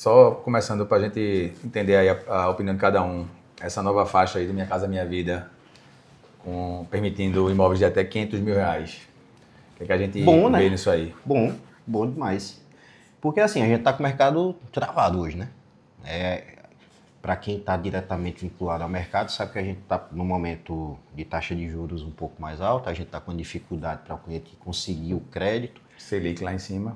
Só começando para a gente entender aí a opinião de cada um. Essa nova faixa aí do Minha Casa Minha Vida, permitindo imóveis de até R$500 mil. O que a gente vê nisso aí? Bom demais. Porque assim, a gente está com o mercado travado hoje, né? Para quem está diretamente vinculado ao mercado, sabe que a gente está no momento de taxa de juros um pouco mais alta, a gente está com dificuldade para o cliente conseguir o crédito. Selic lá em cima.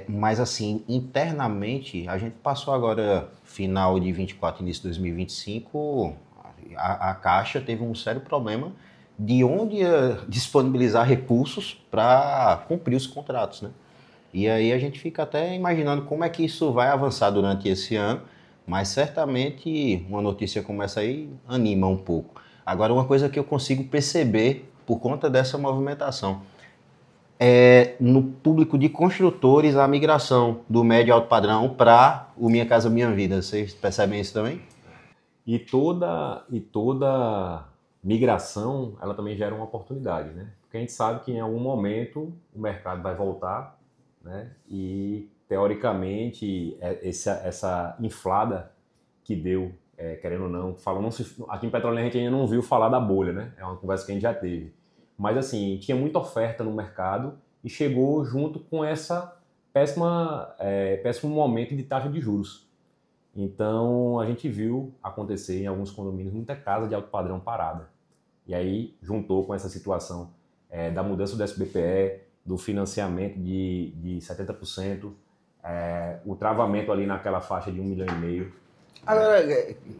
Mas assim, internamente, a gente passou agora, final de 24, início de 2025, a Caixa teve um sério problema de onde ia disponibilizar recursos para cumprir os contratos, né? E aí a gente fica até imaginando como é que isso vai avançar durante esse ano, mas certamente uma notícia como essa aí anima um pouco. Agora, uma coisa que eu consigo perceber por conta dessa movimentação no público de construtores, a migração do médio e alto padrão para o Minha Casa Minha Vida. Vocês percebem isso também? E toda migração, ela também gera uma oportunidade, né? Porque a gente sabe que em algum momento o mercado vai voltar, né? E, teoricamente, essa inflada que deu, querendo ou não, aqui em Petrolina a gente ainda não viu falar da bolha, né? É uma conversa que a gente já teve. Mas, assim, tinha muita oferta no mercado e chegou junto com essa péssimo momento de taxa de juros. Então, a gente viu acontecer em alguns condomínios muita casa de alto padrão parada. E aí, juntou com essa situação da mudança do SBPE, do financiamento de 70%, o travamento ali naquela faixa de 1,5 milhão. Agora,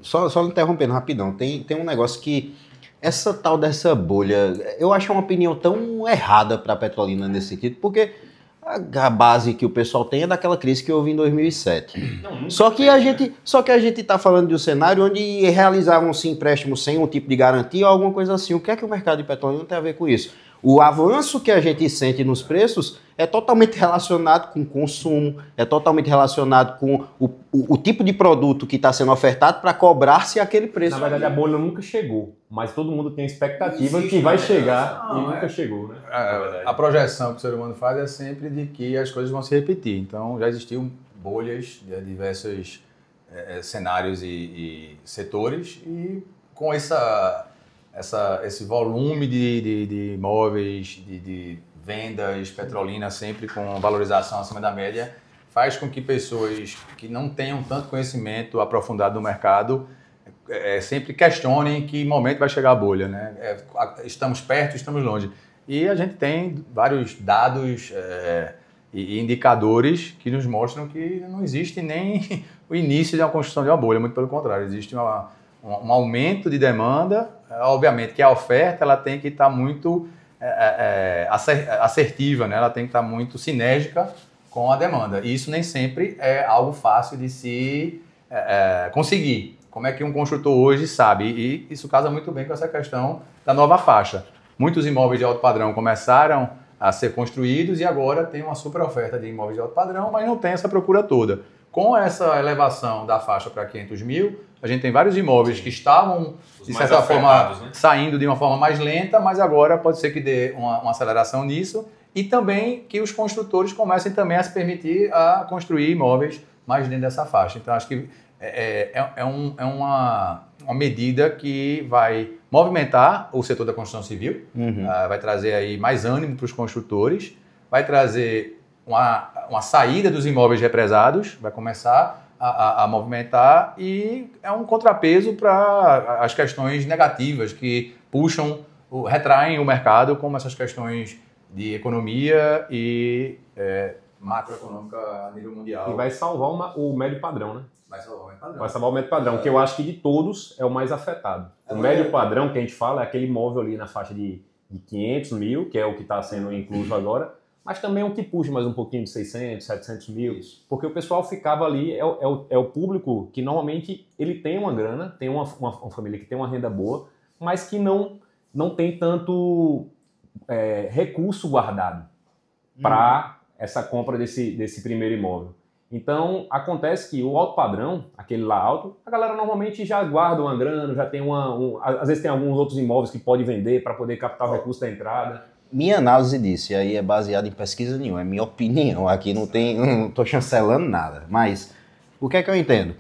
só interrompendo rapidão, tem um negócio que essa tal dessa bolha, eu acho uma opinião tão errada para a Petrolina nesse sentido, porque a base que o pessoal tem é daquela crise que houve em 2007. Só que a gente está falando de um cenário onde realizavam-se empréstimos sem um tipo de garantia ou alguma coisa assim. O que é que o mercado de Petrolina tem a ver com isso? O avanço que a gente sente nos preços é totalmente relacionado com o consumo, é totalmente relacionado com o tipo de produto que está sendo ofertado para cobrar-se aquele preço. Na verdade, a bolha nunca chegou, mas todo mundo tem a expectativa que vai chegar e nunca chegou, né? A projeção que o ser humano faz é sempre de que as coisas vão se repetir. Então, já existiam bolhas de diversos cenários e setores, e com esse volume de imóveis, de vendas, Petrolina sempre com valorização acima da média, faz com que pessoas que não tenham tanto conhecimento aprofundado no mercado sempre questionem em que momento vai chegar a bolha, né? Estamos perto, estamos longe. E a gente tem vários dados e indicadores que nos mostram que não existe nem o início de uma construção de uma bolha, muito pelo contrário, existe um aumento de demanda. Obviamente que a oferta ela tem que estar muito assertiva, né? Ela tem que estar muito sinérgica com a demanda. E isso nem sempre é algo fácil de se conseguir. Como é que um construtor hoje sabe? E isso casa muito bem com essa questão da nova faixa. Muitos imóveis de alto padrão começaram a ser construídos e agora tem uma super oferta de imóveis de alto padrão, mas não tem essa procura toda. Com essa elevação da faixa para 500 mil, a gente tem vários imóveis que estavam, de certa forma, né, saindo de uma forma mais lenta, mas agora pode ser que dê uma aceleração nisso, e também que os construtores comecem também a se permitir a construir imóveis mais dentro dessa faixa. Então, acho que é uma medida que vai movimentar o setor da construção civil, vai trazer aí mais ânimo para os construtores, vai trazer uma saída dos imóveis represados, vai começar a movimentar, e é um contrapeso para as questões negativas que retraem o mercado, como essas questões de economia e macroeconômica a nível mundial. E vai salvar o médio padrão, né? Vai salvar o médio padrão. Vai salvar o médio padrão, que eu acho que de todos é o mais afetado. O médio padrão que a gente fala é aquele imóvel ali na faixa de 500 mil, que é o que está sendo incluso agora, mas também o que puxa mais um pouquinho de 600, 700 mil, porque o pessoal ficava ali, é o público que normalmente ele tem uma grana, tem uma família que tem uma renda boa, mas que não tem tanto recurso guardado para essa compra desse primeiro imóvel. Então, acontece que o alto padrão, aquele lá alto, a galera normalmente já guarda uma grana, já tem às vezes tem alguns outros imóveis que pode vender para poder captar o recurso da entrada. minha análise disso, e aí é baseada em pesquisa nenhuma, é minha opinião, aqui não estou chancelando nada, mas o que é que eu entendo?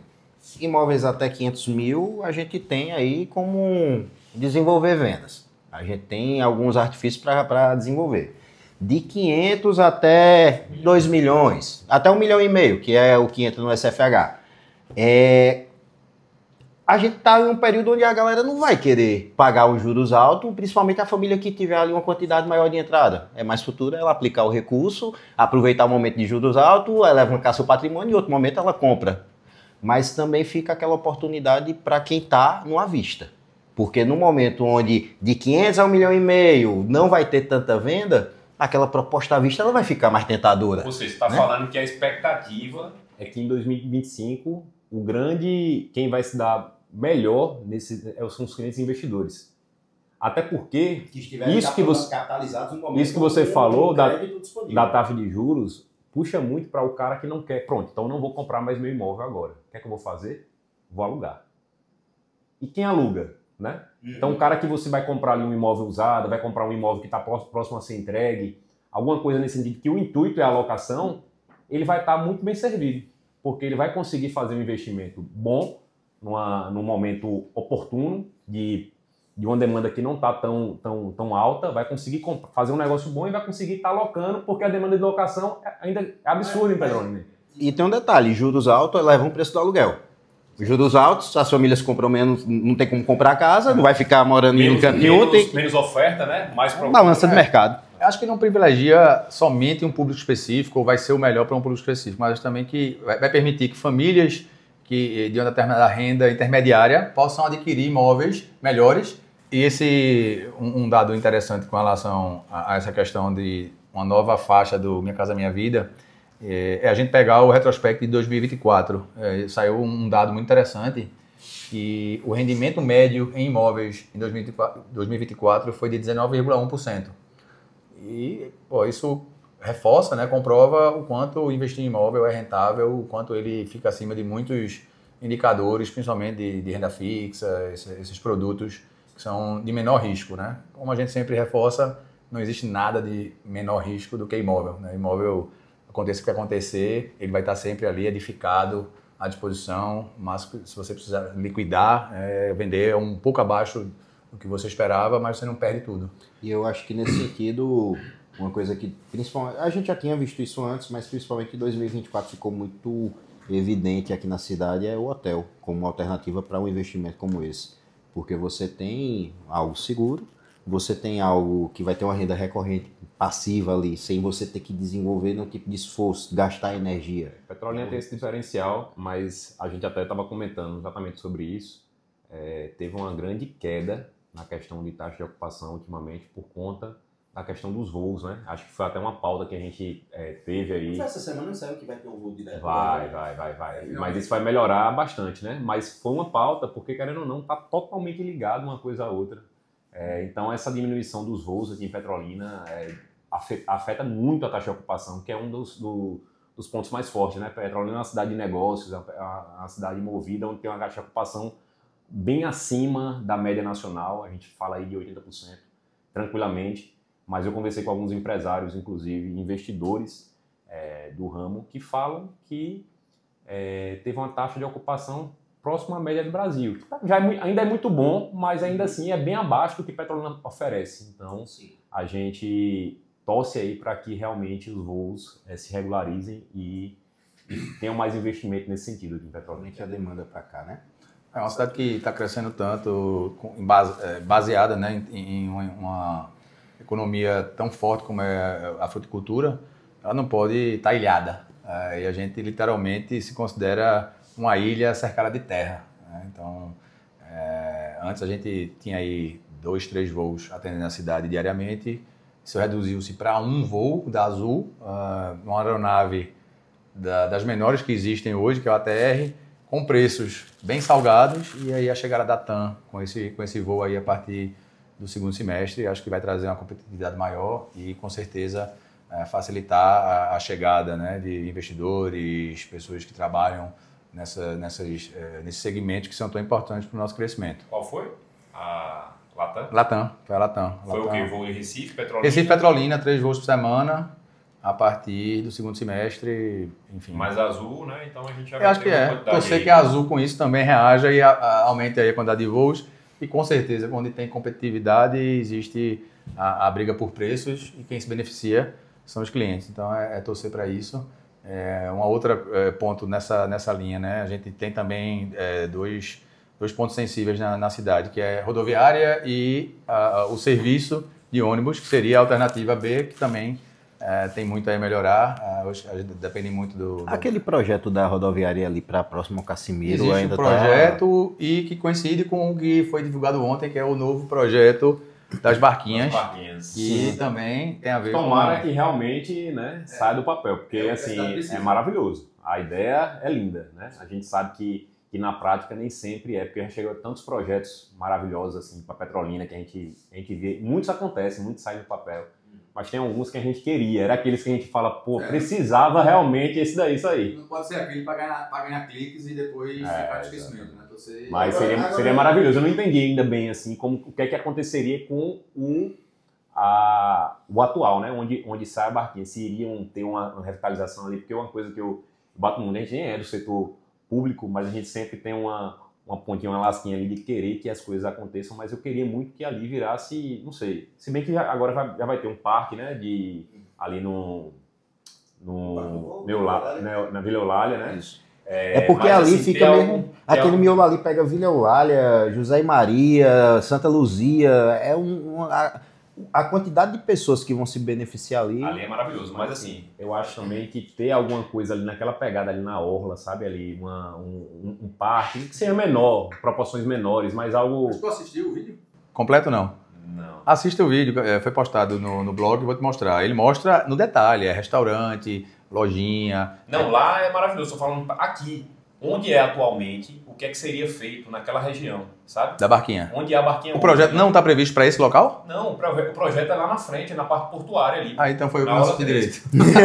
Imóveis até 500 mil, a gente tem aí como desenvolver vendas. A gente tem alguns artifícios para desenvolver. De 500 até 2 milhões, até 1,5 milhão, que é o que entra no SFH. A gente está em um período onde a galera não vai querer pagar os juros altos, principalmente a família que tiver ali uma quantidade maior de entrada. É mais futuro ela aplicar o recurso, aproveitar o momento de juros altos, ela alavancar seu patrimônio e em outro momento ela compra. Mas também fica aquela oportunidade para quem está no à vista. Porque no momento onde de 500 a 1,5 milhão não vai ter tanta venda, aquela proposta à vista ela vai ficar mais tentadora. Você está falando que a expectativa é que em 2025 quem vai se dar melhor são os clientes investidores. Até porque isso que você falou da taxa de juros puxa muito para o cara que não quer. Pronto, então eu não vou comprar mais meu imóvel agora. O que é que eu vou fazer? Vou alugar. E quem aluga? Né? Então o cara que você vai comprar ali um imóvel usado, vai comprar um imóvel que está próximo a ser entregue, alguma coisa nesse sentido que o intuito é a locação, ele vai estar muito bem servido, porque ele vai conseguir fazer um investimento bom num momento oportuno de uma demanda que não está tão alta, vai conseguir fazer um negócio bom e vai conseguir estar alocando, porque a demanda de locação ainda é absurda em Petrolina. E tem um detalhe, juros altos elevam o preço do aluguel. Juros altos, as famílias compram menos, não tem como comprar casa, não vai ficar morando em um canto nenhum. Menos oferta, né? Mais balança de mercado. Acho que não privilegia somente um público específico ou vai ser o melhor para um público específico, mas também que vai permitir que famílias que de uma determinada renda intermediária possam adquirir imóveis melhores. E um dado interessante com relação a essa questão de uma nova faixa do Minha Casa Minha Vida é a gente pegar o retrospecto de 2024. Saiu um dado muito interessante que o rendimento médio em imóveis em 2024 foi de 19,1%. E isso reforça, né, comprova o quanto investir em imóvel é rentável, o quanto ele fica acima de muitos indicadores, principalmente de renda fixa, esses produtos que são de menor risco. Né? Como a gente sempre reforça, não existe nada de menor risco do que imóvel. Né? Imóvel, aconteça o que acontecer, ele vai estar sempre ali edificado, à disposição, mas se você precisar liquidar, vender um pouco abaixo do que você esperava, mas você não perde tudo. E eu acho que nesse sentido, uma coisa que principalmente a gente já tinha visto isso antes, mas principalmente em 2024 ficou muito evidente aqui na cidade é o hotel como uma alternativa para um investimento como esse, porque você tem algo seguro, você tem algo que vai ter uma renda recorrente passiva ali, sem você ter que desenvolver nenhum tipo de esforço, gastar energia. Petrolina tem esse diferencial, mas a gente até estava comentando exatamente sobre isso. Teve uma grande queda na questão de taxa de ocupação ultimamente por conta da questão dos voos, né? Acho que foi até uma pauta que a gente teve aí. Essa semana não saiu que vai ter um voo direto. Vai. Mas isso vai melhorar bastante, né? Mas foi uma pauta porque, querendo ou não, está totalmente ligado uma coisa à outra. Então, essa diminuição dos voos aqui em Petrolina afeta muito a taxa de ocupação, que é um dos pontos mais fortes, né? Petrolina é uma cidade de negócios, é uma cidade movida, onde tem uma taxa de ocupação bem acima da média nacional, a gente fala aí de 80%, tranquilamente, mas eu conversei com alguns empresários, inclusive investidores do ramo, que falam que teve uma taxa de ocupação próxima à média do Brasil. Ainda é muito bom, mas ainda assim é bem abaixo do que Petrolina oferece. Então, a gente torce aí para que realmente os voos se regularizem e tenham mais investimento nesse sentido aqui em Petrolina. A demanda para cá, né? É uma cidade que está crescendo tanto, baseada, né, em uma economia tão forte como é a fruticultura, ela não pode estar ilhada. E a gente literalmente se considera uma ilha cercada de terra. Né? Então, antes a gente tinha aí 2, 3 voos atendendo a cidade diariamente. Isso reduziu-se para um voo da Azul, uma aeronave das menores que existem hoje, que é o ATR, com preços bem salgados, e aí a chegada da TAM com esse voo aí a partir do segundo semestre, acho que vai trazer uma competitividade maior e com certeza facilitar a chegada, né, de investidores, pessoas que trabalham nesses segmentos que são tão importantes para o nosso crescimento. Qual foi Latam, foi a Latam. Foi o quê? Voo em Recife, Petrolina? Recife, Petrolina, 3 voos por semana, a partir do segundo semestre, enfim. Mais Azul, né? Então a gente já Eu acho que torcer que a Azul com isso também reaja e aumente aí a quantidade de voos. E com certeza, quando tem competitividade, existe a briga por preços e quem se beneficia são os clientes. Então é torcer para isso. Uma outra ponto nessa linha, né? A gente tem também dois pontos sensíveis na cidade, que é rodoviária e o serviço de ônibus, que seria a alternativa B, que também tem muito a melhorar. Hoje a gente depende muito do... Aquele projeto da rodoviária ali para próximo ao Casimiro Existe ainda um projeto e que coincide com o que foi divulgado ontem, que é o novo projeto das barquinhas. E Sim. também tem a ver Tomara com... que realmente, né, saia do papel, porque assim, é maravilhoso. A ideia é linda, né? A gente sabe que na prática nem sempre porque já chegou a tantos projetos maravilhosos assim para Petrolina que a gente vê, muitos acontecem, muitos saem do papel, mas tem alguns que a gente queria, era aqueles que a gente fala, pô, precisava realmente isso aí. Não pode ser aquele para ganhar cliques e depois ficar de esquecimento, né? Mas seria maravilhoso. Eu não entendi ainda bem assim o que é que aconteceria com o atual, né? Onde sai a barquinha, se iriam ter uma revitalização ali, porque é uma coisa que eu bato muito, a gente nem é do setor público, mas a gente sempre tem uma pontinha, uma lasquinha ali de querer que as coisas aconteçam, mas eu queria muito que ali virasse, não sei, se bem que agora já vai ter um parque, né, ali na Vila Eulália, né? Isso. Porque mas, ali assim, fica mesmo, aquele miolo ali pega Vila Eulália, José e Maria, Santa Luzia, a quantidade de pessoas que vão se beneficiar ali. Ali é maravilhoso, mas assim, eu acho também que ter alguma coisa ali naquela pegada ali na orla, sabe, ali um parque, que seja menor, proporções menores, mas algo... Mas tu assistiu o vídeo? Completo não. não. Assista o vídeo, foi postado no blog, vou te mostrar. Ele mostra no detalhe, restaurante, lojinha. Não, lá é maravilhoso, estou falando aqui, onde é atualmente, o que é que seria feito naquela região, sabe? Da barquinha. Onde é a barquinha O projeto não está previsto para esse local? Não, o projeto é lá na frente, na parte portuária ali. Então foi o que eu Na não orla assisti três. direito.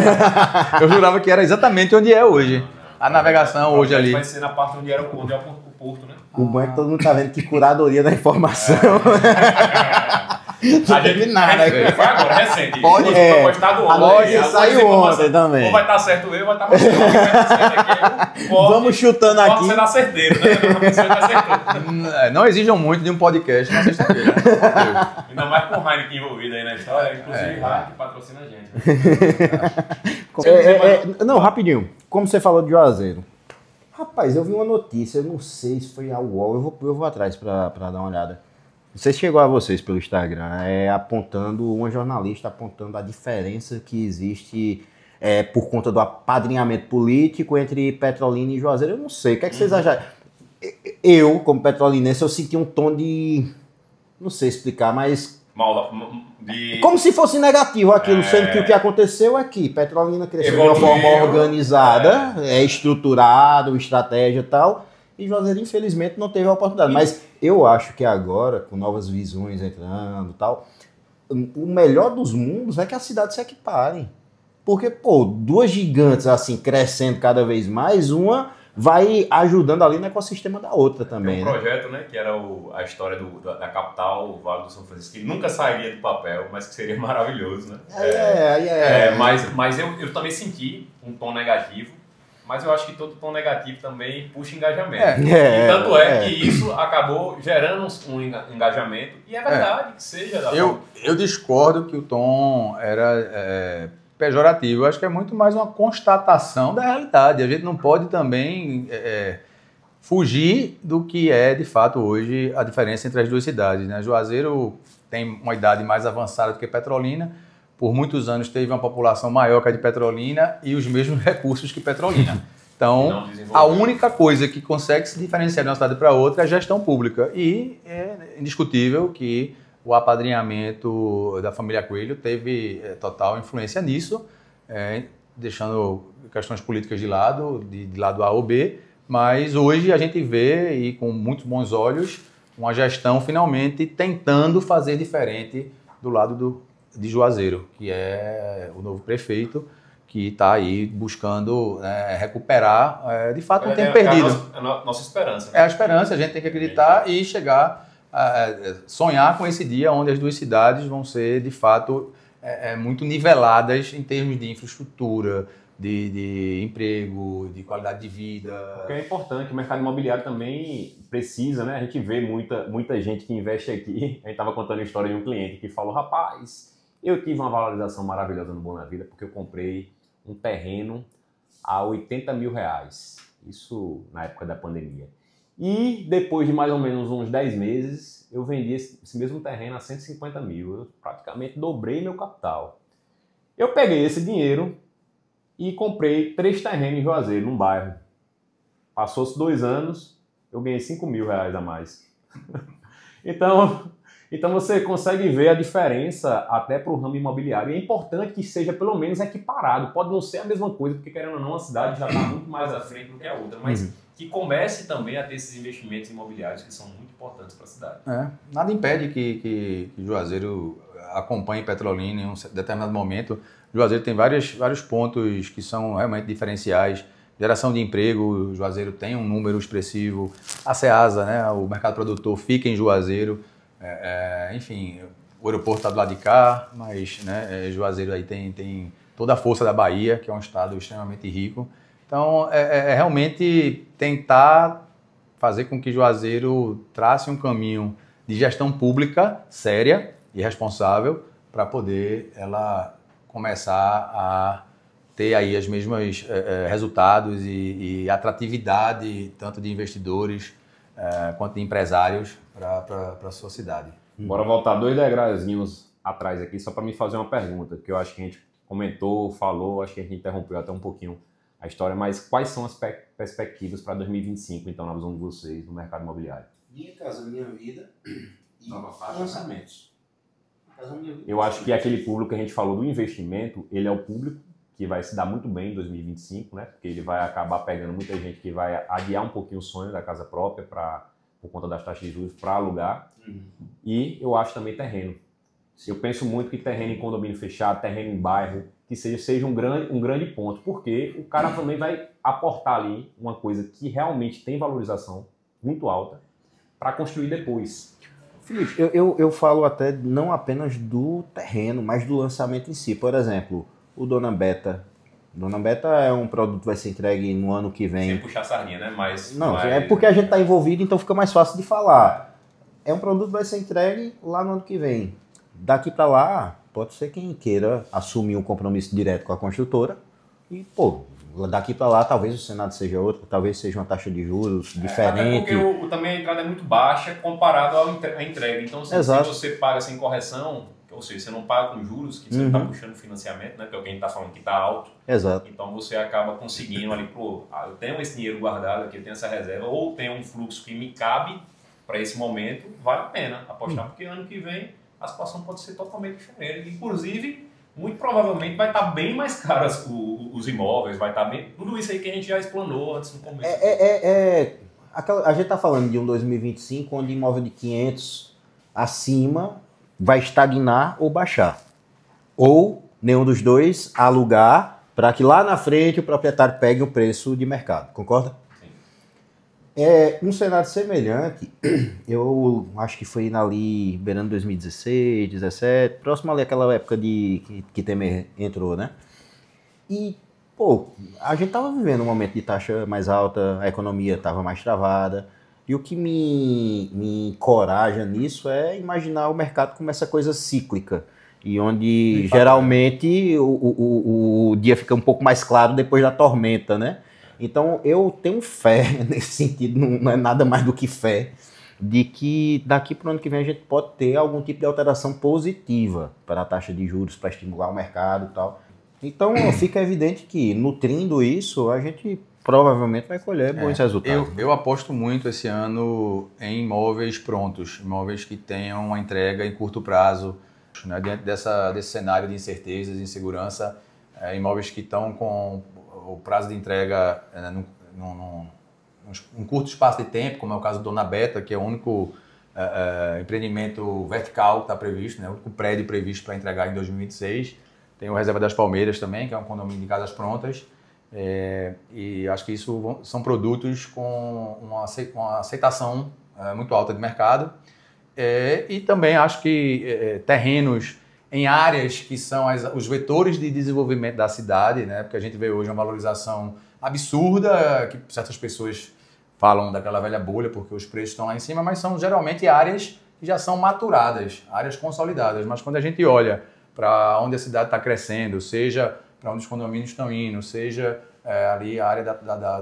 Eu jurava que era exatamente onde é hoje. A navegação hoje ali. Vai ser na parte onde é o porto, né? O bom é que todo mundo tá vendo que curadoria da informação. A gente nada, foi agora, recente. Pode- Foi postado ontem. Pode Algumas sair informações. ontem também. Ou vai estar certo eu, ou vai estar você. Vai estar certo aqui. Vamos chutando Pode aqui. ser na certeiro, né? Você tá acertou. Não exijam muito de um podcast na sexta-feira. Ainda mais com o Heineken envolvido aí na história. Inclusive, Heineken patrocina a gente. Não, rapidinho. Como você falou de Juazeiro. Rapaz, eu vi uma notícia, eu não sei se foi a UOL, eu vou atrás pra dar uma olhada. Não sei se chegou a vocês pelo Instagram, uma jornalista apontando a diferença que existe por conta do apadrinhamento político entre Petrolina e Juazeiro. Eu não sei, o que é que vocês acharam? Eu, como petrolinense, eu senti um tom de... Não sei explicar, mas... Como se fosse negativo aquilo, sendo que o que aconteceu é que Petrolina cresceu de uma forma organizada, estruturado, estratégia e tal, e Juazeiro, infelizmente, não teve a oportunidade. Mas eu acho que agora, com novas visões entrando e tal, o melhor dos mundos é que as cidades se equiparem. Porque, pô, duas gigantes assim, crescendo cada vez mais, uma vai ajudando ali no ecossistema da outra também. Tem um projeto, né, que era a história da capital, o Vale do São Francisco, que nunca sairia do papel, mas que seria maravilhoso, né? Mas eu também senti um tom negativo, mas eu acho que todo tom negativo também puxa engajamento. E tanto que isso acabou gerando um engajamento, e é verdade que seja da forma. Eu discordo que o tom era pejorativo. Eu acho que é muito mais uma constatação da realidade. A gente não pode também fugir do que é, de fato, hoje a diferença entre as duas cidades, né? Juazeiro tem uma idade mais avançada do que Petrolina. Por muitos anos teve uma população maior que a de Petrolina e os mesmos recursos que Petrolina. Então, a única coisa que consegue se diferenciar de uma cidade para outra é a gestão pública. E é indiscutível que o apadrinhamento da família Coelho teve total influência nisso, deixando questões políticas de lado A ou B, mas hoje a gente vê, e com muitos bons olhos, uma gestão finalmente tentando fazer diferente do lado de Juazeiro, que é o novo prefeito, que está aí buscando recuperar, de fato, um tempo perdido. É a nossa esperança. É a esperança, a gente tem que acreditar e chegar sonhar com esse dia onde as duas cidades vão ser, de fato, muito niveladas em termos de infraestrutura, de emprego, de qualidade de vida. Porque é importante, o mercado imobiliário também precisa, né? A gente vê muita gente que investe aqui. A gente estava contando a história de um cliente que falou, rapaz, eu tive uma valorização maravilhosa no Boa Vida porque eu comprei um terreno a R$80 mil. Isso na época da pandemia. E depois de mais ou menos uns 10 meses, eu vendi esse mesmo terreno a 150 mil. Eu praticamente dobrei meu capital. Eu peguei esse dinheiro e comprei 3 terrenos em Juazeiro, num bairro. Passou-se 2 anos, eu ganhei R$5 mil a mais. Então você consegue ver a diferença até para o ramo imobiliário. E é importante que seja pelo menos equiparado. Pode não ser a mesma coisa, porque querendo ou não, a cidade já está muito mais à frente do que a outra. Mas que comece também a ter esses investimentos imobiliários que são muito importantes para a cidade. Nada impede que Juazeiro acompanhe Petrolina em um determinado momento. Juazeiro tem vários pontos que são realmente diferenciais. Geração de emprego, Juazeiro tem um número expressivo. A Ceasa, né, o mercado produtor, fica em Juazeiro. Enfim, o aeroporto está do lado de cá, mas né, Juazeiro aí tem toda a força da Bahia, que é um estado extremamente rico. Então, realmente tentar fazer com que Juazeiro trace um caminho de gestão pública séria e responsável para poder ela começar a ter aí os mesmos resultados e atratividade tanto de investidores quanto de empresários para a sua cidade. Bora voltar 2 degrauzinhos atrás aqui só para me fazer uma pergunta, que eu acho que a gente comentou, falou, acho que a gente interrompeu até um pouquinho a história, mas quais são as perspectivas para 2025, então, na visão de vocês no mercado imobiliário? Minha Casa Minha Vida e lançamentos. Eu acho que aquele público que a gente falou do investimento, ele é o público que vai se dar muito bem em 2025, né? Porque ele vai acabar pegando muita gente que vai adiar um pouquinho o sonho da casa própria por conta das taxas de juros para alugar. E eu acho também terreno. Eu penso muito que terreno em condomínio fechado, terreno em bairro, que seja um grande ponto, porque o cara também vai aportar ali uma coisa que realmente tem valorização muito alta para construir depois. Felipe, eu falo até não apenas do terreno, mas do lançamento em si. Por exemplo, o Dona Beta. Dona Beta é um produto que vai ser entregue no ano que vem. Sem puxar sardinha, né? É porque a gente está envolvido, então fica mais fácil de falar. É um produto que vai ser entregue lá no ano que vem. Daqui para lá, pode ser quem queira assumir um compromisso direto com a construtora e, daqui para lá talvez o Senado seja outro, talvez seja uma taxa de juros diferente. Até porque também a entrada é muito baixa comparado à entrega. Então, se você paga sem correção, ou seja, você não paga com juros, que você está puxando financiamento, né? Que é o que a gente está falando que está alto. Exato. Então, você acaba conseguindo ali, eu tenho esse dinheiro guardado aqui, eu tenho essa reserva, ou tenho um fluxo que me cabe para esse momento, vale a pena apostar, porque ano que vem a situação pode ser totalmente diferente. Inclusive, muito provavelmente vai estar bem mais caras os imóveis, vai estar bem... Tudo isso aí que a gente já explanou antes no começo. A gente está falando de um 2025 onde imóvel de 500 acima vai estagnar ou baixar. Ou nenhum dos dois alugar para que lá na frente o proprietário pegue o preço de mercado. Concorda? Um cenário semelhante, eu acho que foi ali beirando 2016, 2017, próximo ali àquela época que Temer entrou, né? E, a gente tava vivendo um momento de taxa mais alta, a economia tava mais travada, e o que me encoraja nisso é imaginar o mercado como essa coisa cíclica, e onde geralmente o dia fica um pouco mais claro depois da tormenta, né? Então, eu tenho fé nesse sentido, não é nada mais do que fé, de que daqui para o ano que vem a gente pode ter algum tipo de alteração positiva para a taxa de juros, para estimular o mercado e tal. Então, fica evidente que, nutrindo isso, a gente provavelmente vai colher bons resultados. Eu aposto muito esse ano em imóveis prontos, imóveis que tenham uma entrega em curto prazo, né? Diante desse cenário de incertezas e insegurança, imóveis que estão com o prazo de entrega num curto espaço de tempo, como é o caso do Dona Beta, que é o único empreendimento vertical que está previsto, né? O único prédio previsto para entregar em 2026. Tem o Reserva das Palmeiras também, que é um condomínio de casas prontas. E acho que isso são produtos com uma aceitação muito alta de mercado e também acho que terrenos em áreas que são os vetores de desenvolvimento da cidade, né? Porque a gente vê hoje uma valorização absurda, que certas pessoas falam daquela velha bolha porque os preços estão lá em cima, mas são geralmente áreas que já são maturadas, áreas consolidadas. Mas quando a gente olha para onde a cidade está crescendo, seja para onde os condomínios estão indo, seja ali a área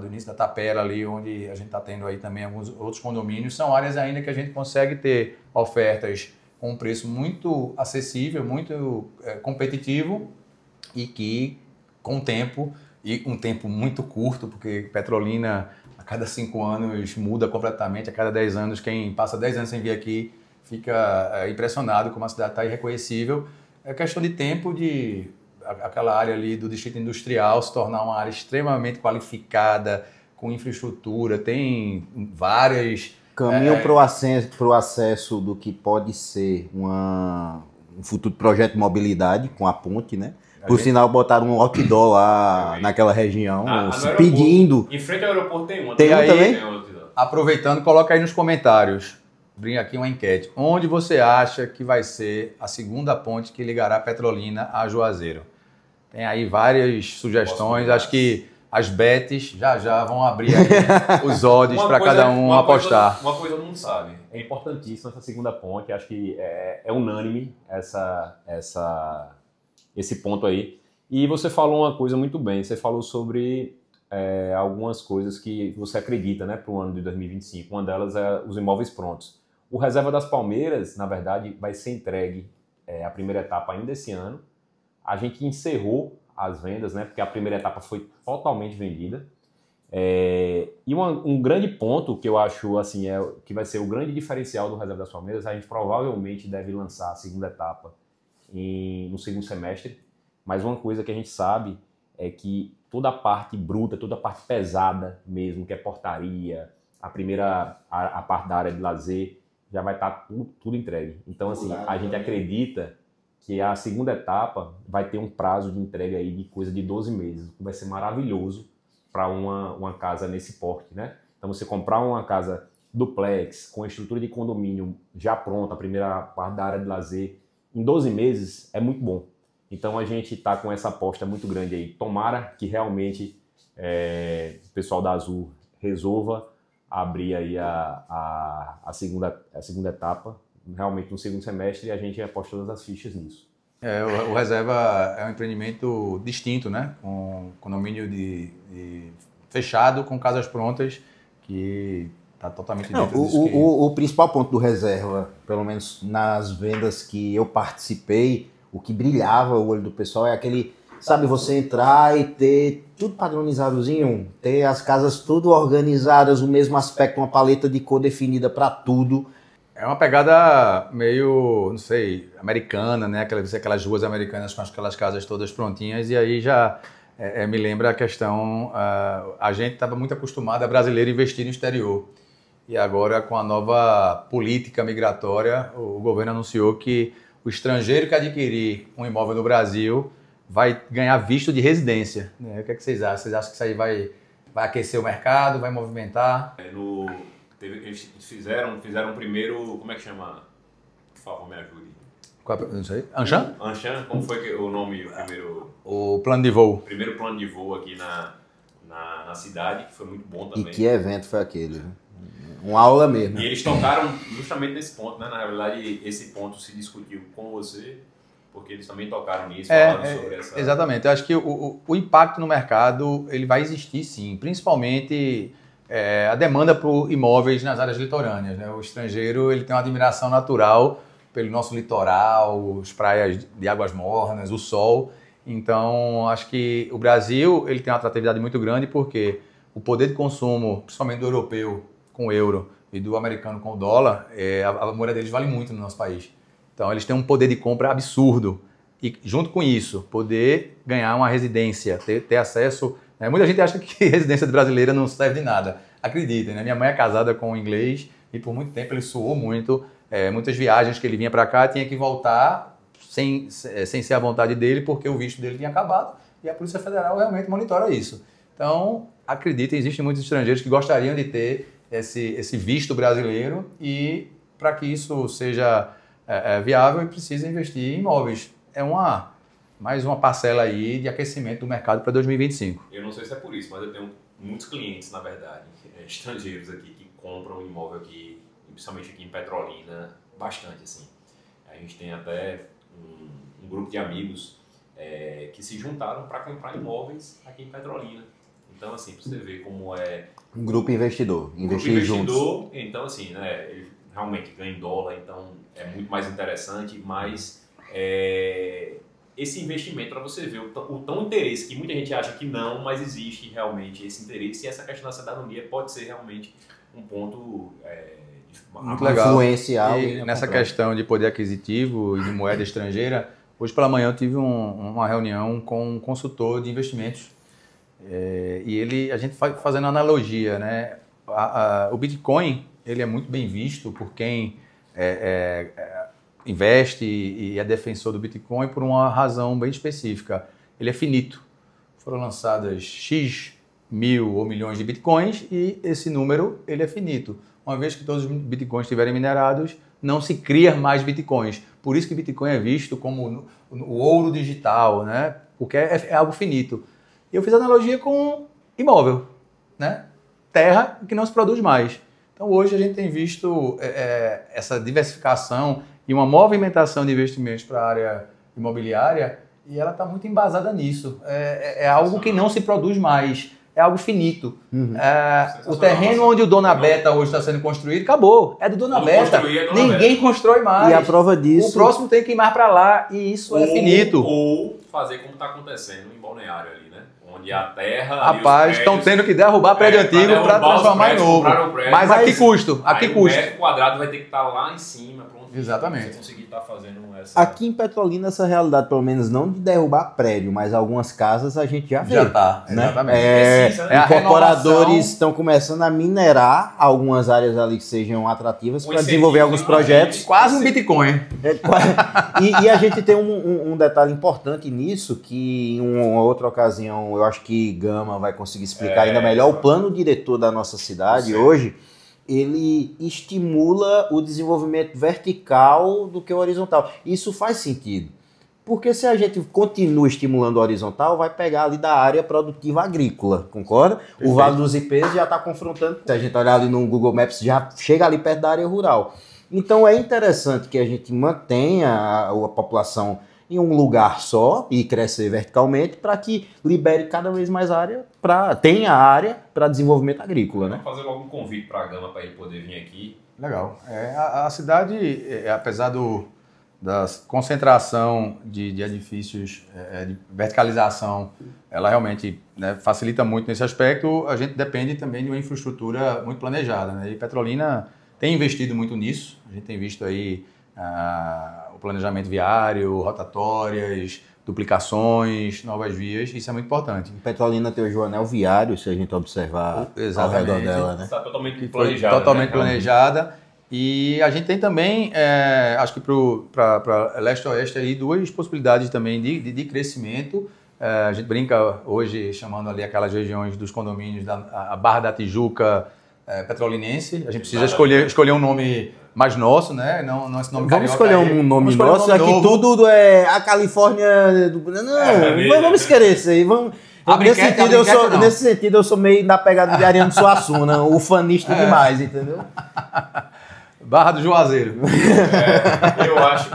do início da Tapera, ali onde a gente está tendo aí também alguns outros condomínios, são áreas ainda que a gente consegue ter ofertas com um preço muito acessível, muito competitivo e que com o tempo, e um tempo muito curto, porque Petrolina a cada 5 anos muda completamente, a cada 10 anos, quem passa 10 anos sem vir aqui fica impressionado como a cidade está irreconhecível. É questão de tempo de aquela área ali do distrito industrial se tornar uma área extremamente qualificada, com infraestrutura, tem várias... Caminho para o acesso do que pode ser um futuro projeto de mobilidade com a ponte, né? Por sinal, botaram um outdoor lá naquela região, se pedindo. Em frente ao aeroporto tem uma. Tem aí, também? Aproveitando, coloca aí nos comentários. Brinca aqui uma enquete. Onde você acha que vai ser a segunda ponte que ligará Petrolina a Juazeiro? Tem aí várias sugestões. Acho que as bets já vão abrir aí os odds para cada um apostar. Uma coisa todo mundo sabe. É importantíssima essa segunda ponte. Acho que é unânime esse ponto aí. E você falou uma coisa muito bem. Você falou sobre algumas coisas que você acredita, né, para o ano de 2025. Uma delas é os imóveis prontos. O Reserva das Palmeiras, na verdade, vai ser entregue a primeira etapa ainda esse ano. A gente encerrou as vendas, né, porque a primeira etapa foi totalmente vendida. E um grande ponto que eu acho assim, que vai ser o grande diferencial do Reserva das Palmeiras, a gente provavelmente deve lançar a segunda etapa no segundo semestre, mas uma coisa que a gente sabe é que toda a parte bruta, toda a parte pesada mesmo, que é portaria, a parte da área de lazer, já vai estar tudo entregue. Então, assim, a gente acredita que a segunda etapa vai ter um prazo de entrega aí de coisa de 12 meses, que vai ser maravilhoso para uma casa nesse porte, né? Então, você comprar uma casa duplex, com a estrutura de condomínio já pronta, a primeira parte da área de lazer, em 12 meses é muito bom. Então, a gente está com essa aposta muito grande aí. Tomara que realmente o pessoal da Azul resolva abrir aí a segunda etapa, realmente no segundo semestre, e a gente aposta todas as fichas nisso. O Reserva é um empreendimento distinto, né? Com condomínio fechado, com casas prontas, que está totalmente dentro disso. O principal ponto do Reserva, pelo menos nas vendas que eu participei, o que brilhava o olho do pessoal é aquele, sabe, você entrar e ter tudo padronizadozinho, ter as casas tudo organizadas, o mesmo aspecto, uma paleta de cor definida para tudo. É uma pegada meio, não sei, americana, né? Aquelas ruas americanas com aquelas casas todas prontinhas, e aí já me lembra a questão, a gente estava muito acostumado a brasileiro investir no exterior. E agora, com a nova política migratória, o governo anunciou que o estrangeiro que adquirir um imóvel no Brasil vai ganhar visto de residência. O que é que vocês acham? Vocês acham que isso aí vai aquecer o mercado, vai movimentar? Eles fizeram primeiro, como é que chama? Por favor, me ajude. Não sei. Anshan? Anshan, como foi o nome, o primeiro... O plano de voo. O primeiro plano de voo aqui na cidade, que foi muito bom também. E que evento foi aquele? Uma aula mesmo. E eles tocaram justamente nesse ponto, né? Na realidade, esse ponto se discutiu com você, porque eles também tocaram nisso, falaram sobre essa... Exatamente. Eu acho que o impacto no mercado ele vai existir sim, principalmente a demanda por imóveis nas áreas litorâneas, né? O estrangeiro ele tem uma admiração natural pelo nosso litoral, as praias de águas mornas, o sol. Então, acho que o Brasil ele tem uma atratividade muito grande porque o poder de consumo, principalmente do europeu com o euro e do americano com o dólar, a moeda deles vale muito no nosso país. Então, eles têm um poder de compra absurdo. E, junto com isso, poder ganhar uma residência, ter acesso... Né? Muita gente acha que residência brasileira não serve de nada. Acreditem, né? Minha mãe é casada com um inglês e, por muito tempo, ele suou muito. Muitas viagens que ele vinha para cá, tinha que voltar sem ser a vontade dele, porque o visto dele tinha acabado. E a Polícia Federal realmente monitora isso. Então, acreditem, existem muitos estrangeiros que gostariam de ter esse visto brasileiro e para que isso seja viável e precisa investir em imóveis. É mais uma parcela aí de aquecimento do mercado para 2025. Eu não sei se é por isso, mas eu tenho muitos clientes, na verdade, estrangeiros aqui, que compram imóvel aqui, principalmente aqui em Petrolina, bastante, assim. A gente tem até um grupo de amigos que se juntaram para comprar imóveis aqui em Petrolina. Então, assim, para você ver como é... Um grupo investidor, investir juntos. Então, assim, né, ele realmente ganha em dólar, então é muito mais interessante, mas esse investimento, para você ver o tão interesse, que muita gente acha que não, mas existe realmente esse interesse, e essa questão da cidadania pode ser realmente um ponto muito legal. Influencial. E nessa questão de poder aquisitivo e de moeda estrangeira, hoje pela manhã eu tive uma reunião com um consultor de investimentos e a gente fazendo analogia, né? O Bitcoin, ele é muito bem visto por quem investe e é defensor do Bitcoin por uma razão bem específica. Ele é finito. Foram lançadas X mil ou milhões de Bitcoins e esse número ele é finito. Uma vez que todos os Bitcoins estiverem minerados, não se cria mais Bitcoins. Por isso que Bitcoin é visto como o ouro digital, né? Porque é algo finito. Eu fiz analogia com imóvel, né? Terra que não se produz mais. Então hoje a gente tem visto essa diversificação e uma movimentação de investimentos para a área imobiliária e ela está muito embasada nisso. É algo que não se produz mais. É algo finito. Uhum. O terreno onde o Dona Beta hoje está sendo construído, acabou. É do Dona Beta. Ninguém constrói mais. E a prova disso... O próximo tem que ir mais para lá e isso é finito. Ou fazer como está acontecendo em Balneário ali, né? Onde a terra... Rapaz, estão tendo que derrubar prédio antigo para transformar em novo. Mas a que custo? A que custo? O metro quadrado vai ter que estar lá em cima. Pronto. Exatamente. Você conseguir estar fazendo essa... Aqui em Petrolina, essa realidade, pelo menos não de derrubar prédio, mas algumas casas a gente já vê. Já está, né? Exatamente. Incorporadores estão começando a minerar algumas áreas ali que sejam atrativas para desenvolver alguns projetos. Quase um Bitcoin. E a gente tem um detalhe importante nisso, que em uma outra ocasião, eu acho que Gama vai conseguir explicar ainda melhor. O plano diretor da nossa cidade hoje, ele estimula o desenvolvimento vertical do que o horizontal. Isso faz sentido, porque se a gente continua estimulando o horizontal, vai pegar ali da área produtiva agrícola, concorda? Perfeito. O Vale dos Ipês já está confrontando, se a gente olhar ali no Google Maps, já chega ali perto da área rural. Então é interessante que a gente mantenha a população em um lugar só e crescer verticalmente para que libere cada vez mais área, tenha área para desenvolvimento agrícola, né? Vamos fazer logo um convite para a Gama para ele poder vir aqui. Legal. A cidade, apesar da concentração de edifícios, de verticalização, ela realmente, né, facilita muito nesse aspecto. A gente depende também de uma infraestrutura muito planejada, né? E Petrolina tem investido muito nisso. A gente tem visto aí o planejamento viário, rotatórias, duplicações, novas vias, isso é muito importante. Em Petrolina tem o anel viário, se a gente observar ao redor dela, né? Está totalmente planejada. Totalmente planejada. E a gente tem também, acho que para leste-oeste, aí, duas possibilidades também de crescimento. A gente brinca hoje chamando ali aquelas regiões dos condomínios, a Barra da Tijuca petrolinense. A gente precisa escolher um nome mais nosso, né? Não esse nome. Vamos escolher um nome nosso, é que tudo é a Califórnia do... Não, vamos esquecer isso aí, vamos... Nesse sentido, eu sou meio na pegada de Ariano Suassuna, ufanista demais, entendeu? Barra do Juazeiro.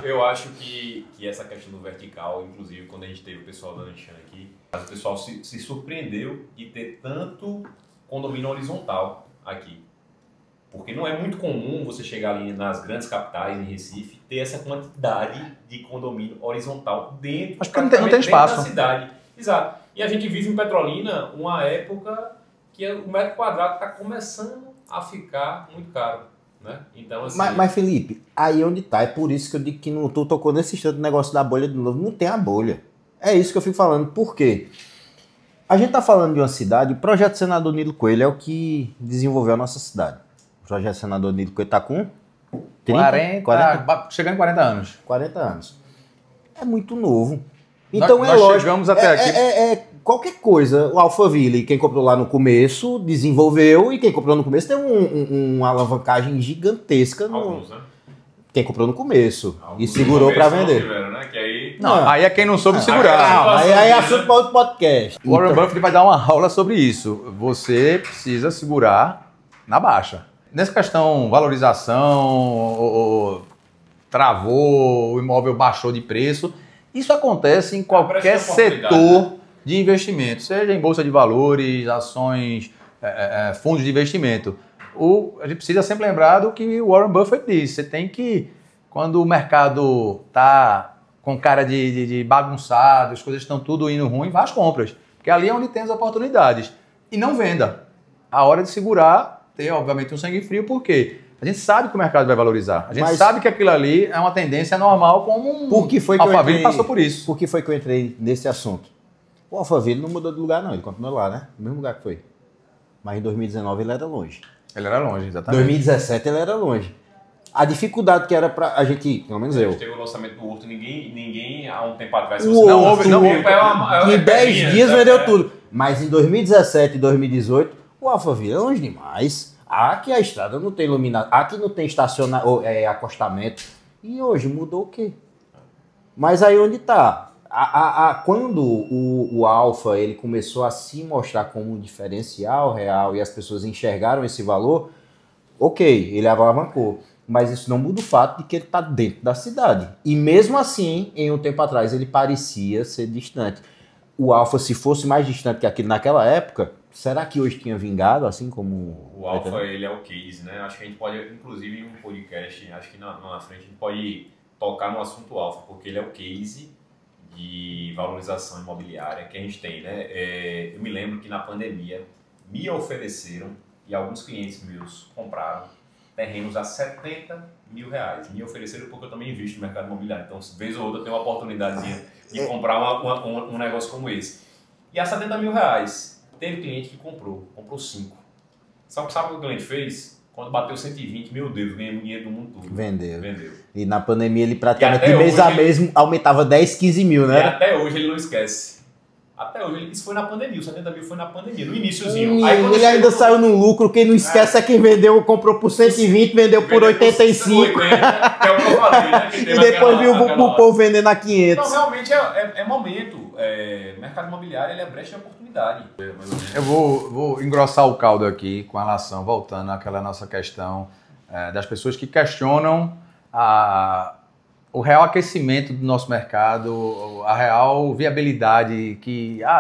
Eu acho que essa questão do vertical, inclusive quando a gente teve o pessoal da Anchan aqui, o pessoal se surpreendeu de ter tanto condomínio horizontal aqui. Porque não é muito comum você chegar ali nas grandes capitais, em Recife, ter essa quantidade de condomínio horizontal dentro, acho que não tem espaço. Da cidade. Exato. E a gente vive em Petrolina uma época que o metro quadrado está começando a ficar muito caro. Né? Então, assim... mas Felipe, aí onde tá, é por isso que eu digo que tu tocou nesse instante o negócio da bolha de novo. Não tem a bolha. É isso que eu fico falando. Por quê? A gente tá falando de uma cidade, o projeto Senador Nilo Coelho é o que desenvolveu a nossa cidade. O projeto Senador Nilo Coelho tá com 40, chegando em 40 anos. 40 anos. É muito novo. Então nós lógico. Chegamos até aqui. Qualquer coisa, o Alphaville, quem comprou lá no começo, desenvolveu, e quem comprou no começo tem uma alavancagem gigantesca. Alguns, né? Quem comprou no começo e segurou para vender. Tiveram, né? Que aí... Não, aí é quem não soube segurar. Aí é assunto para outro podcast. O Warren Buffett vai dar uma aula sobre isso. Você precisa segurar na baixa. Nessa questão valorização, ou travou, o imóvel baixou de preço, isso acontece em qualquer setor de investimento, seja em bolsa de valores, ações, fundos de investimento. A gente precisa sempre lembrar do que o Warren Buffett disse. Você tem que, quando o mercado está com cara de bagunçado, as coisas estão tudo indo ruim, vá às compras. Porque ali é onde tem as oportunidades. E não venda. A hora de segurar, ter obviamente um sangue frio, porque a gente sabe que o mercado vai valorizar. A gente sabe que aquilo ali é uma tendência normal, como Alphaville passou por isso. Por que foi que eu entrei nesse assunto? O Alphaville não mudou de lugar, não. Ele continuou lá, né? No mesmo lugar que foi. Mas em 2019 ele era longe. Ele era longe, exatamente. 2017 ele era longe. A dificuldade que era pra a gente, pelo menos eu. Teve o lançamento do Horto, ninguém há um tempo atrás... Em 10 dias vendeu tudo. Mas em 2017 e 2018, o Alphaville é longe demais. Aqui a estrada não tem iluminação, aqui não tem acostamento. E hoje mudou o quê? Mas aí onde está? Quando o Alfa ele começou a se mostrar como um diferencial real e as pessoas enxergaram esse valor, ok, ele alavancou. Mas isso não muda o fato de que ele está dentro da cidade. E mesmo assim, em um tempo atrás, ele parecia ser distante. O Alfa, se fosse mais distante que aquele naquela época, será que hoje tinha vingado, assim como... O Alfa, ele é o case, né? Acho que a gente pode, inclusive em um podcast, acho que na frente a gente pode tocar no assunto Alfa, porque ele é o case de valorização imobiliária que a gente tem, né? Eu me lembro que na pandemia me ofereceram, e alguns clientes meus compraram, terrenos a 70 mil reais. Me ofereceram porque eu também invisto no mercado imobiliário. Então, vez ou outra, eu tenho uma oportunidadezinha de comprar um negócio como esse. E a 70 mil reais, teve cliente que comprou 5. Sabe o que o cliente fez? Quando bateu 120, meu Deus, ganhei dinheiro do mundo todo. Vendeu. E na pandemia ele praticamente de mês a mês aumentava 10, 15 mil, né? E até hoje ele não esquece. Até hoje, isso foi na pandemia, o 70 mil foi na pandemia, no iníciozinho. Aí, ele ainda saiu no lucro, quem não esquece é quem vendeu, comprou por 120, vendeu por 85. 80, que é o que eu falei, né? E depois viu o povo vendendo a 500. Então, realmente é momento. O mercado imobiliário ele é brecha de oportunidade. Eu vou engrossar o caldo aqui com relação, voltando àquela nossa questão das pessoas que questionam o real aquecimento do nosso mercado, a real viabilidade,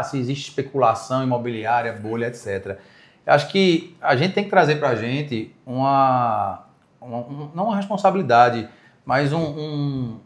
se existe especulação imobiliária, bolha, etc. Eu acho que a gente tem que trazer para a gente não uma responsabilidade, mas um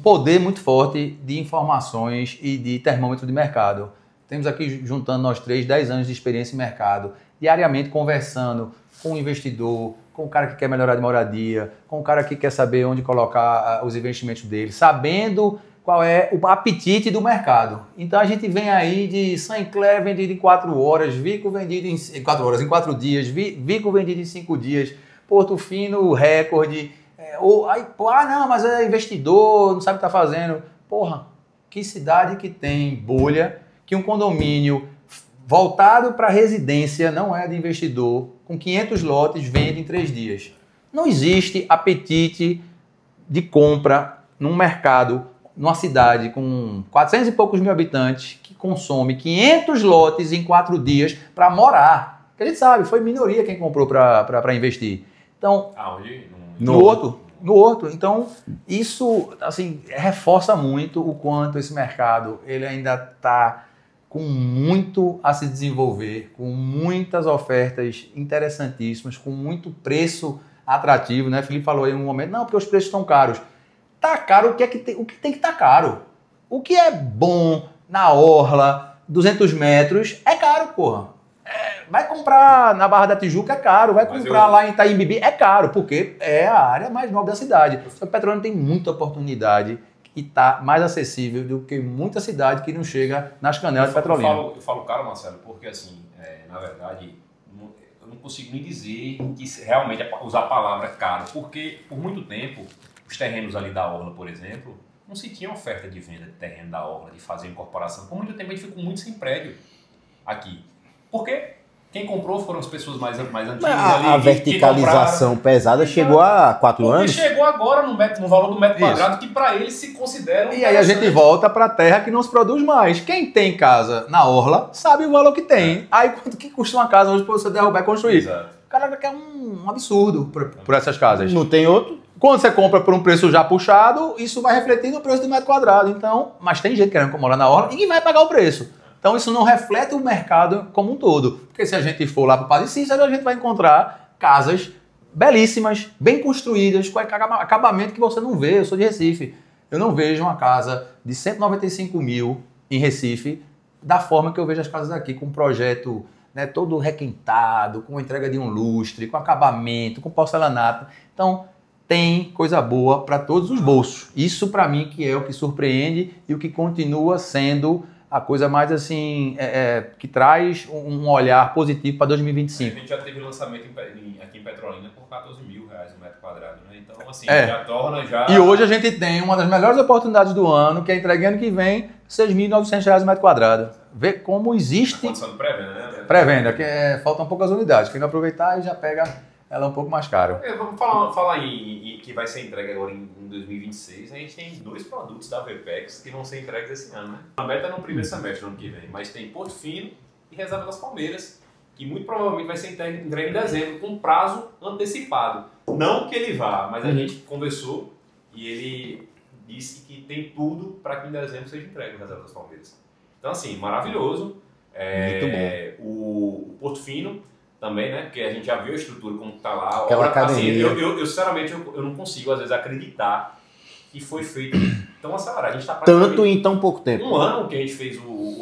poder muito forte de informações e de termômetro de mercado. Temos aqui, juntando nós três, 10 anos de experiência em mercado, diariamente conversando com o investidor, com o cara que quer melhorar de moradia, com o cara que quer saber onde colocar os investimentos dele, sabendo qual é o apetite do mercado. Então a gente vem aí de Saint-Clair vendido em 4 horas, Vico vendido em 4 horas, em 4 dias, Vico vendido em 5 dias, Porto Fino recorde, não, mas é investidor, não sabe o que está fazendo. Porra, que cidade que tem bolha, que um condomínio voltado para residência, não é de investidor, com 500 lotes, vende em 3 dias. Não existe apetite de compra num mercado, numa cidade com 400 e poucos mil habitantes, que consome 500 lotes em 4 dias para morar. Porque a gente sabe, foi minoria quem comprou para investir. Então, no Horto. Então, isso assim, reforça muito o quanto esse mercado ele ainda está com muito a se desenvolver, com muitas ofertas interessantíssimas, com muito preço atrativo, né? Felipe falou aí um momento, não, porque os preços estão caros. Tá caro, o que tem que estar caro? O que é bom na orla, 200 metros, é caro, porra. Vai comprar na Barra da Tijuca, é caro. Vai comprar lá em Itaim Bibi, é caro, porque é a área mais nobre da cidade. Só que Petrolina tem muita oportunidade e está mais acessível do que muita cidade que não chega nas canelas de Petrolina. Eu falo caro, Marcelo, porque assim, na verdade, eu não consigo nem dizer que realmente usar a palavra caro, porque por muito tempo, os terrenos ali da orla, por exemplo, não se tinha oferta de venda de terreno da orla, de fazer incorporação. Por muito tempo a gente ficou muito sem prédio aqui. Por quê? Quem comprou foram as pessoas mais antigas ali. A verticalização pesada chegou há 4 anos? Chegou agora no valor do metro quadrado, que para eles se consideram. E aí a gente volta para a terra que não se produz mais. Quem tem casa na orla sabe o valor que tem. Aí quanto que custa uma casa hoje para você derrubar e construir? Exato. O cara quer um absurdo por essas casas. Não tem outro? Quando você compra por um preço já puxado, isso vai refletir no preço do metro quadrado. Então, mas tem gente querendo morar na orla e vai pagar o preço. Então isso não reflete o mercado como um todo. Porque se a gente for lá para o Padre Cícero, a gente vai encontrar casas belíssimas, bem construídas, com acabamento que você não vê. Eu sou de Recife. Eu não vejo uma casa de 195 mil em Recife da forma que eu vejo as casas aqui, com um projeto, né, todo requintado, com entrega de um lustre, com acabamento, com porcelanato. Então tem coisa boa para todos os bolsos. Isso para mim que é o que surpreende e o que continua sendo a coisa mais assim, que traz um olhar positivo para 2025. A gente já teve lançamento aqui em Petrolina por R$14 mil no metro quadrado, né? Então, assim, já torna já... E hoje a gente tem uma das melhores oportunidades do ano, que é entregue ano que vem, R$ 6.900 no metro quadrado. Vê como existe... A condição de pré-venda, né? Pré-venda, que faltam poucas unidades. Quem não aproveitar e já pega ela um pouco mais caro. Vamos falar em que vai ser entregue agora em 2026. A gente tem 2 produtos da Vepex que vão ser entregues esse ano, né? A meta é no primeiro semestre do ano que vem, mas tem Porto Fino e Reserva das Palmeiras, que muito provavelmente vai ser entregue em dezembro, com prazo antecipado. Não que ele vá, mas a gente conversou e ele disse que tem tudo para que em dezembro seja entregue a Reserva das Palmeiras. Então, assim, maravilhoso. Muito bom. O Porto Fino também, né? Porque a gente já viu a estrutura como está lá. Aquela academia. Assim, eu sinceramente, eu não consigo, às vezes, acreditar que foi feito tão acelerado. A gente está tanto em tão pouco tempo. Um ano que a gente fez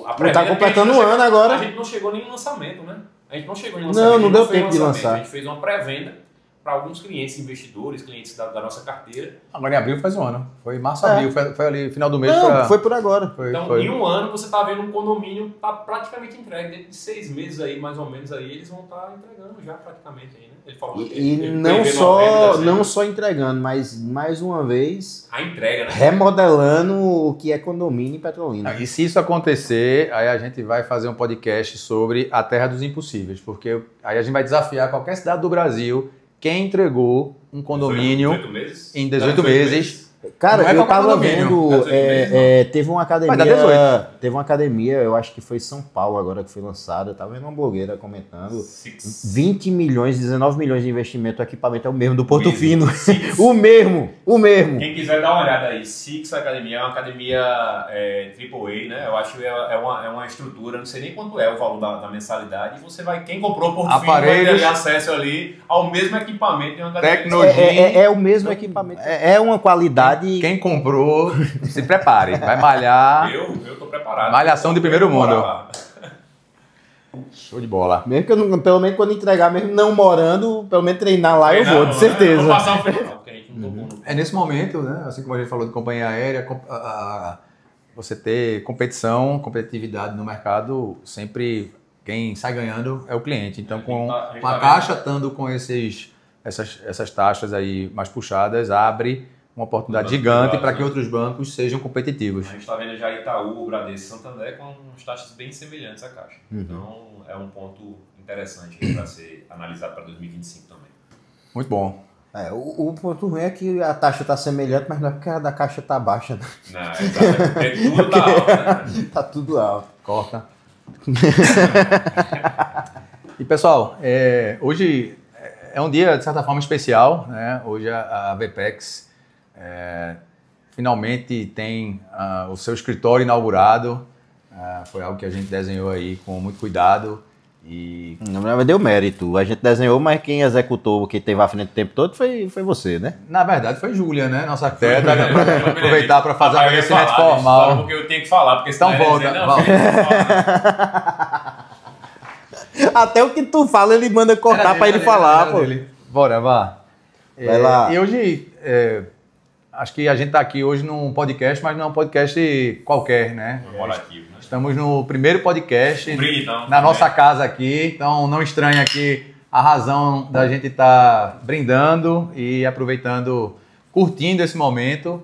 a pré-venda. Está completando um ano agora. A gente não chegou nem em lançamento, né? A gente não chegou em lançamento. Não deu tempo de lançar. A gente fez uma pré-venda para alguns clientes, investidores, clientes da nossa carteira. Agora em abril faz um ano. Foi março, abril. Foi ali, final do mês. Foi por agora. Então, em um ano, você está vendo um condomínio tá praticamente entregue. Dentro de 6 meses aí, mais ou menos, aí, eles vão estar entregando já praticamente aí, né? Ele falou que ele não só entregando, mas mais uma vez a entrega, né? Remodelando o que é condomínio em Petrolina. E se isso acontecer, aí a gente vai fazer um podcast sobre a Terra dos Impossíveis, porque aí a gente vai desafiar qualquer cidade do Brasil quem entregou um condomínio em 18 meses. Cara, eu tava vendo, teve uma academia, eu acho que foi em São Paulo agora que foi lançada, eu tava vendo uma blogueira comentando, 20 milhões, 19 milhões de investimento, o equipamento é o mesmo do Porto Fino, o mesmo. Quem quiser dar uma olhada aí, Six Academia é uma academia AAA, né, eu acho que é uma estrutura, não sei nem quanto é o valor da mensalidade, e você vai, quem comprou o Porto Fino vai ter acesso ali ao mesmo equipamento de uma academia. Tecnologia. É o mesmo equipamento, é uma qualidade. Quem comprou, se prepare. Vai malhar. Eu tô preparado. Malhação de primeiro mundo. Show de bola. Mesmo que eu, pelo menos quando entregar, mesmo não morando, pelo menos treinar lá eu vou, de certeza. Vou passar um final, porque a gente não tocou. É nesse momento, né? Assim como a gente falou de companhia aérea, você ter competitividade no mercado, sempre quem sai ganhando é o cliente. Então, com a Caixa estando com essas taxas aí mais puxadas, abre uma oportunidade gigante para que outros bancos sejam competitivos. A gente está vendo já Itaú, Bradesco e Santander com taxas bem semelhantes à Caixa. Então, é um ponto interessante para ser analisado para 2025 também. Muito bom. O ponto ruim é que a taxa está semelhante, mas não é porque a da Caixa está baixa. Né? Não, exato. Tudo está alto. Né? Tá tudo alto. Corta. E, pessoal, hoje é um dia, de certa forma, especial, né? Hoje a Vepex finalmente tem o seu escritório inaugurado. Foi algo que a gente desenhou aí com muito cuidado. Não, deu mérito. A gente desenhou, mas quem executou, quem teve à frente o tempo todo foi você, né? Na verdade, foi Júlia, né? Nossa arquiteta. Aproveitar para fazer um agradecimento formal. Porque eu tenho que falar, porque então volta. Até o que tu fala, ele manda cortar para ele falar, pô. Bora, vá. Vai lá. E hoje, acho que a gente está aqui hoje num podcast, mas não é um podcast qualquer, né? Corporativo, né? Estamos no primeiro podcast então, na nossa casa aqui, então não estranha aqui a razão da gente estar brindando e aproveitando, curtindo esse momento.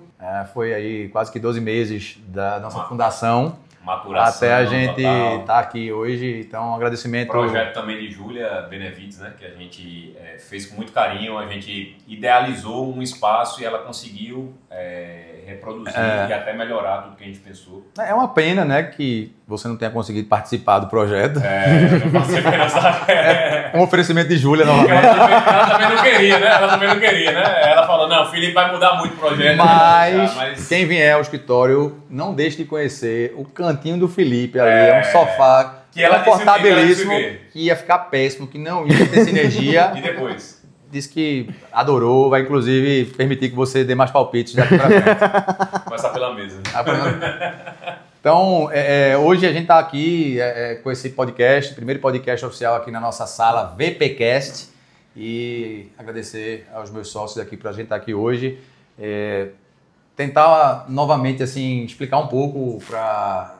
Foi aí quase que 12 meses da nossa fundação. maturação. Até a gente estar aqui hoje. Então, um agradecimento. Projeto também de Júlia Benevides, né? Que a gente fez com muito carinho. A gente idealizou um espaço e ela conseguiu reproduzir e até melhorar tudo que a gente pensou. É uma pena, né, que você não tenha conseguido participar do projeto. Eu passei um oferecimento de Júlia, novamente. Ela também não queria, né? Ela falou, não, o Felipe vai mudar muito o projeto. Mas quem vier ao escritório, não deixe de conhecer o cantinho do Felipe ali. É um sofá confortabilíssimo, que ia ficar péssimo, que não ia ter sinergia. E depois? Disse que adorou, vai inclusive permitir que você dê mais palpites daqui pra frente. Começar pela mesa. Então, hoje a gente está aqui com esse podcast, primeiro podcast oficial aqui na nossa sala VPcast, e agradecer aos meus sócios aqui para a gente estar aqui hoje. Tentar novamente assim, explicar um pouco para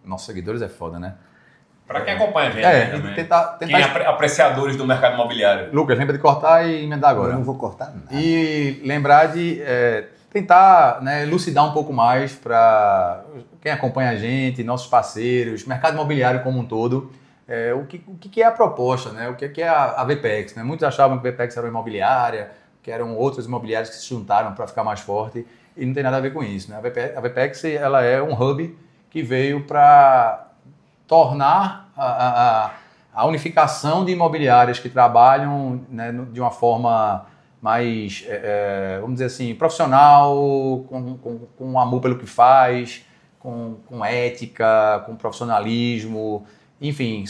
nossos seguidores, é foda, né? Para quem acompanha a gente também. Tentar... Quem é apreciadores do mercado imobiliário. Lucas, lembra de cortar e emendar agora. Eu não vou cortar nada. E lembrar de tentar, né, elucidar um pouco mais para quem acompanha a gente, nossos parceiros, mercado imobiliário como um todo, o que é a proposta, né? O que é a VPEX. Né? Muitos achavam que a VPEX era uma imobiliária, que eram outras imobiliárias que se juntaram para ficar mais forte, e não tem nada a ver com isso. Né? A VPEX ela é um hub que veio para tornar a unificação de imobiliárias que trabalham, né, de uma forma mais, vamos dizer assim, profissional, com amor pelo que faz, com ética, com profissionalismo, enfim,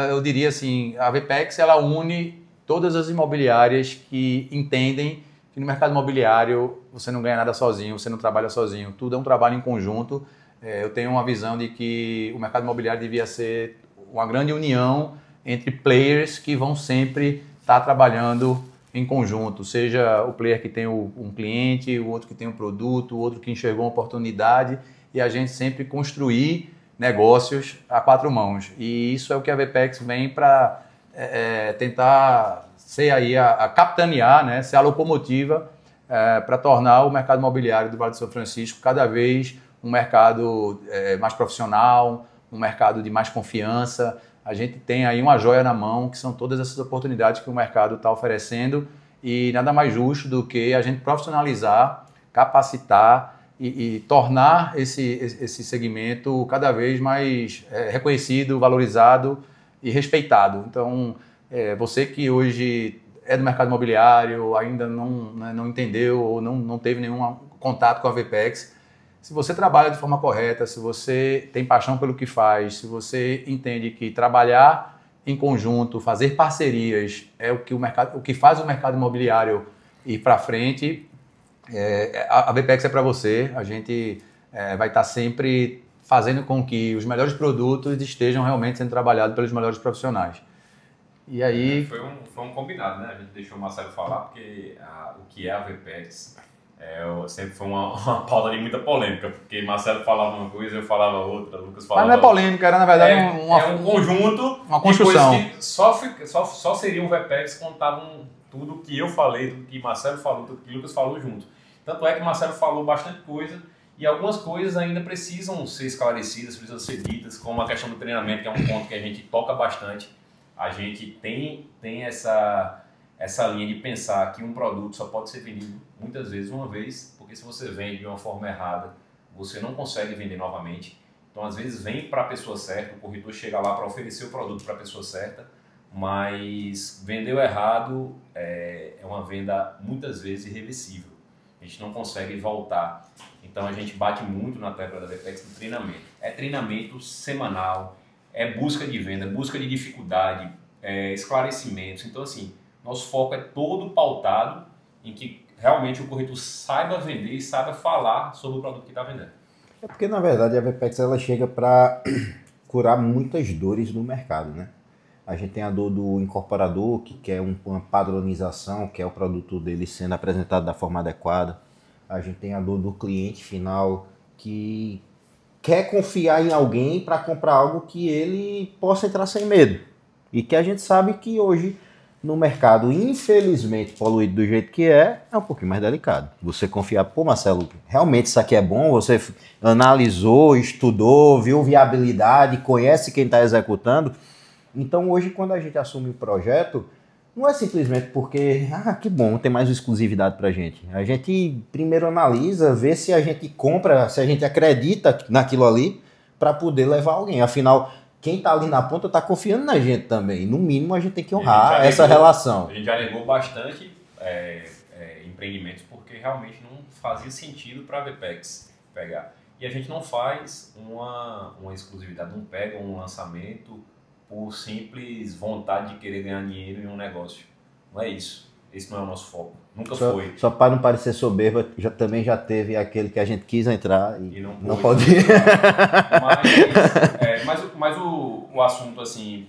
eu diria assim, a VPEX ela une todas as imobiliárias que entendem que no mercado imobiliário você não ganha nada sozinho, você não trabalha sozinho, tudo é um trabalho em conjunto. Eu tenho uma visão de que o mercado imobiliário devia ser uma grande união entre players que vão sempre estar trabalhando em conjunto, seja o player que tem um cliente, o outro que tem um produto, o outro que enxergou uma oportunidade, e a gente sempre construir negócios a quatro mãos. E isso é o que a VPEX vem para tentar ser aí a capitanear, né, ser a locomotiva para tornar o mercado imobiliário do Vale do São Francisco cada vez um mercado mais profissional, um mercado de mais confiança. A gente tem aí uma joia na mão, que são todas essas oportunidades que o mercado está oferecendo, e nada mais justo do que a gente profissionalizar, capacitar e tornar esse segmento cada vez mais reconhecido, valorizado e respeitado. Então, você que hoje é do mercado imobiliário, ainda não entendeu ou não teve nenhum contato com a VPEX, se você trabalha de forma correta, se você tem paixão pelo que faz, se você entende que trabalhar em conjunto, fazer parcerias é o que faz o mercado imobiliário ir para frente, a VPEX é para você. A gente vai estar sempre fazendo com que os melhores produtos estejam realmente sendo trabalhados pelos melhores profissionais. E aí... Foi um combinado, né? A gente deixou o Marcelo falar, porque o que é a VPEX... sempre foi uma pauta de muita polêmica, porque Marcelo falava uma coisa, eu falava outra, Lucas falava outra. Mas não é polêmica, era na verdade um conjunto, uma construção. Que só seria um VPEX quando estavam tudo que eu falei, tudo que Marcelo falou, tudo que Lucas falou junto. Tanto é que Marcelo falou bastante coisa e algumas coisas ainda precisam ser esclarecidas, precisam ser ditas, como a questão do treinamento, que é um ponto que a gente toca bastante. A gente tem essa linha de pensar que um produto só pode ser vendido muitas vezes uma vez, porque se você vende de uma forma errada, você não consegue vender novamente. Então, às vezes, vem para a pessoa certa, o corretor chega lá para oferecer o produto para a pessoa certa, mas vendeu errado é uma venda muitas vezes irreversível. A gente não consegue voltar. Então, a gente bate muito na tecla da VPEX no treinamento. É treinamento semanal, é busca de venda, busca de dificuldade, esclarecimentos. Então, assim, nosso foco é todo pautado em que realmente o corretor saiba vender e saiba falar sobre o produto que está vendendo. É porque, na verdade, a VPEX ela chega para curar muitas dores do mercado, né? A gente tem a dor do incorporador, que quer uma padronização, que é o produto dele sendo apresentado da forma adequada. A gente tem a dor do cliente final, que quer confiar em alguém para comprar algo que ele possa entrar sem medo. E que a gente sabe que hoje No mercado, infelizmente, poluído do jeito que é um pouquinho mais delicado. Você confiar, pô, Marcelo, realmente isso aqui é bom? Você analisou, estudou, viu viabilidade, conhece quem está executando. Então, hoje, quando a gente assume o projeto, não é simplesmente porque, que bom, tem mais exclusividade para a gente. A gente primeiro analisa, vê se a gente compra, se a gente acredita naquilo ali, para poder levar alguém. Afinal, quem está ali na ponta está confiando na gente também. No mínimo, a gente tem que honrar essa relação. A gente já negou bastante empreendimentos porque realmente não fazia sentido para a VPEX pegar. E a gente não faz uma exclusividade, não pega um lançamento por simples vontade de querer ganhar dinheiro em um negócio. Não é isso. Esse não é o nosso foco. Nunca foi. Só para não parecer soberba, também já teve aquele que a gente quis entrar e não pode. Mas o assunto, assim,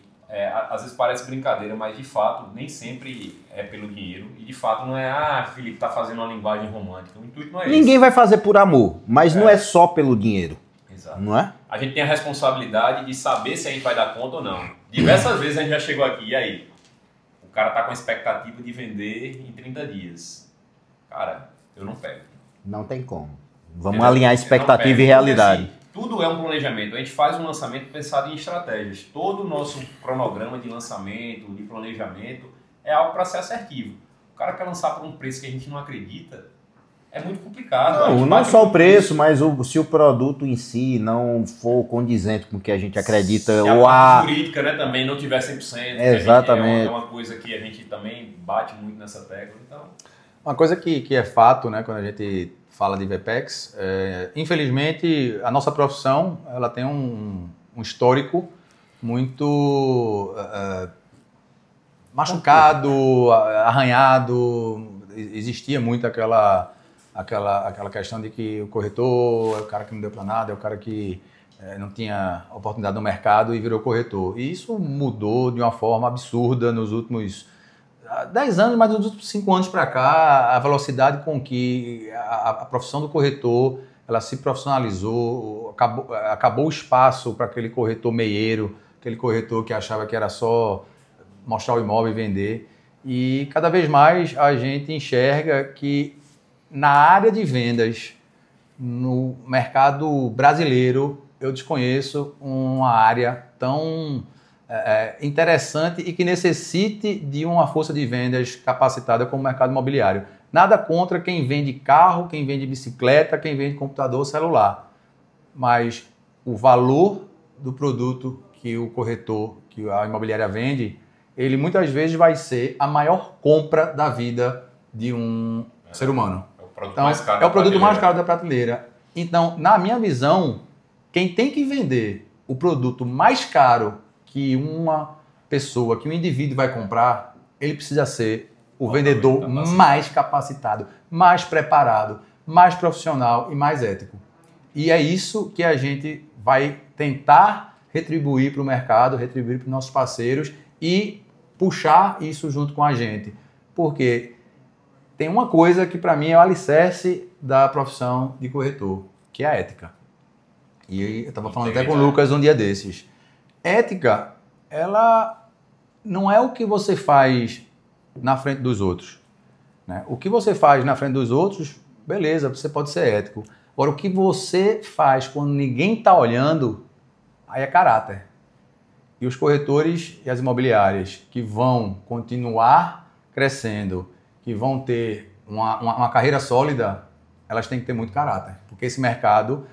às vezes parece brincadeira, mas de fato nem sempre é pelo dinheiro. E de fato não é, Felipe tá fazendo uma linguagem romântica. O intuito não é Ninguém vai fazer por amor, mas não é só pelo dinheiro. Exato. Não é? A gente tem a responsabilidade de saber se a gente vai dar conta ou não. Diversas vezes a gente já chegou aqui, e aí? O cara tá com a expectativa de vender em 30 dias. Cara, eu não pego. Não tem como. Vamos alinhar expectativa e realidade. Porque, assim, tudo é um planejamento. A gente faz um lançamento pensado em estratégias. Todo o nosso cronograma de lançamento, de planejamento, é algo para ser assertivo. O cara quer lançar por um preço que a gente não acredita, é muito complicado. Não só o preço, mas se o produto em si não for condizente com o que a gente acredita. Se a parte jurídica, né, também não tiver 100%. Exatamente. É uma coisa que a gente também bate muito nessa tecla. Então... Uma coisa que é fato, né, quando a gente fala de VPEX, infelizmente a nossa profissão ela tem um histórico muito machucado, arranhado. Existia muito aquela questão de que o corretor é o cara que não deu para nada, é o cara que não tinha oportunidade no mercado e virou corretor. E isso mudou de uma forma absurda nos últimos 10 anos, mas nos últimos 5 anos para cá, a velocidade com que a profissão do corretor ela se profissionalizou, acabou o espaço para aquele corretor meieiro, aquele corretor que achava que era só mostrar o imóvel e vender. E cada vez mais a gente enxerga que na área de vendas, no mercado brasileiro, eu desconheço uma área tão interessante e que necessite de uma força de vendas capacitada como o mercado imobiliário. Nada contra quem vende carro, quem vende bicicleta, quem vende computador, celular. Mas o valor do produto que o corretor, que a imobiliária vende, ele muitas vezes vai ser a maior compra da vida de um ser humano. Então, é o produto mais caro da prateleira. Então, na minha visão, quem tem que vender o produto mais caro que uma pessoa, que um indivíduo vai comprar, ele precisa ser o vendedor mais capacitado, mais preparado, mais profissional e mais ético. E é isso que a gente vai tentar retribuir para o mercado, retribuir para os nossos parceiros e puxar isso junto com a gente. Porque tem uma coisa que para mim é o alicerce da profissão de corretor, que é a ética. E eu estava falando até com o Lucas um dia desses. Ética, ela não é o que você faz na frente dos outros, né? O que você faz na frente dos outros, beleza, você pode ser ético. Agora, o que você faz quando ninguém está olhando, aí é caráter. E os corretores e as imobiliárias que vão continuar crescendo, que vão ter uma carreira sólida, elas têm que ter muito caráter. Porque esse mercado,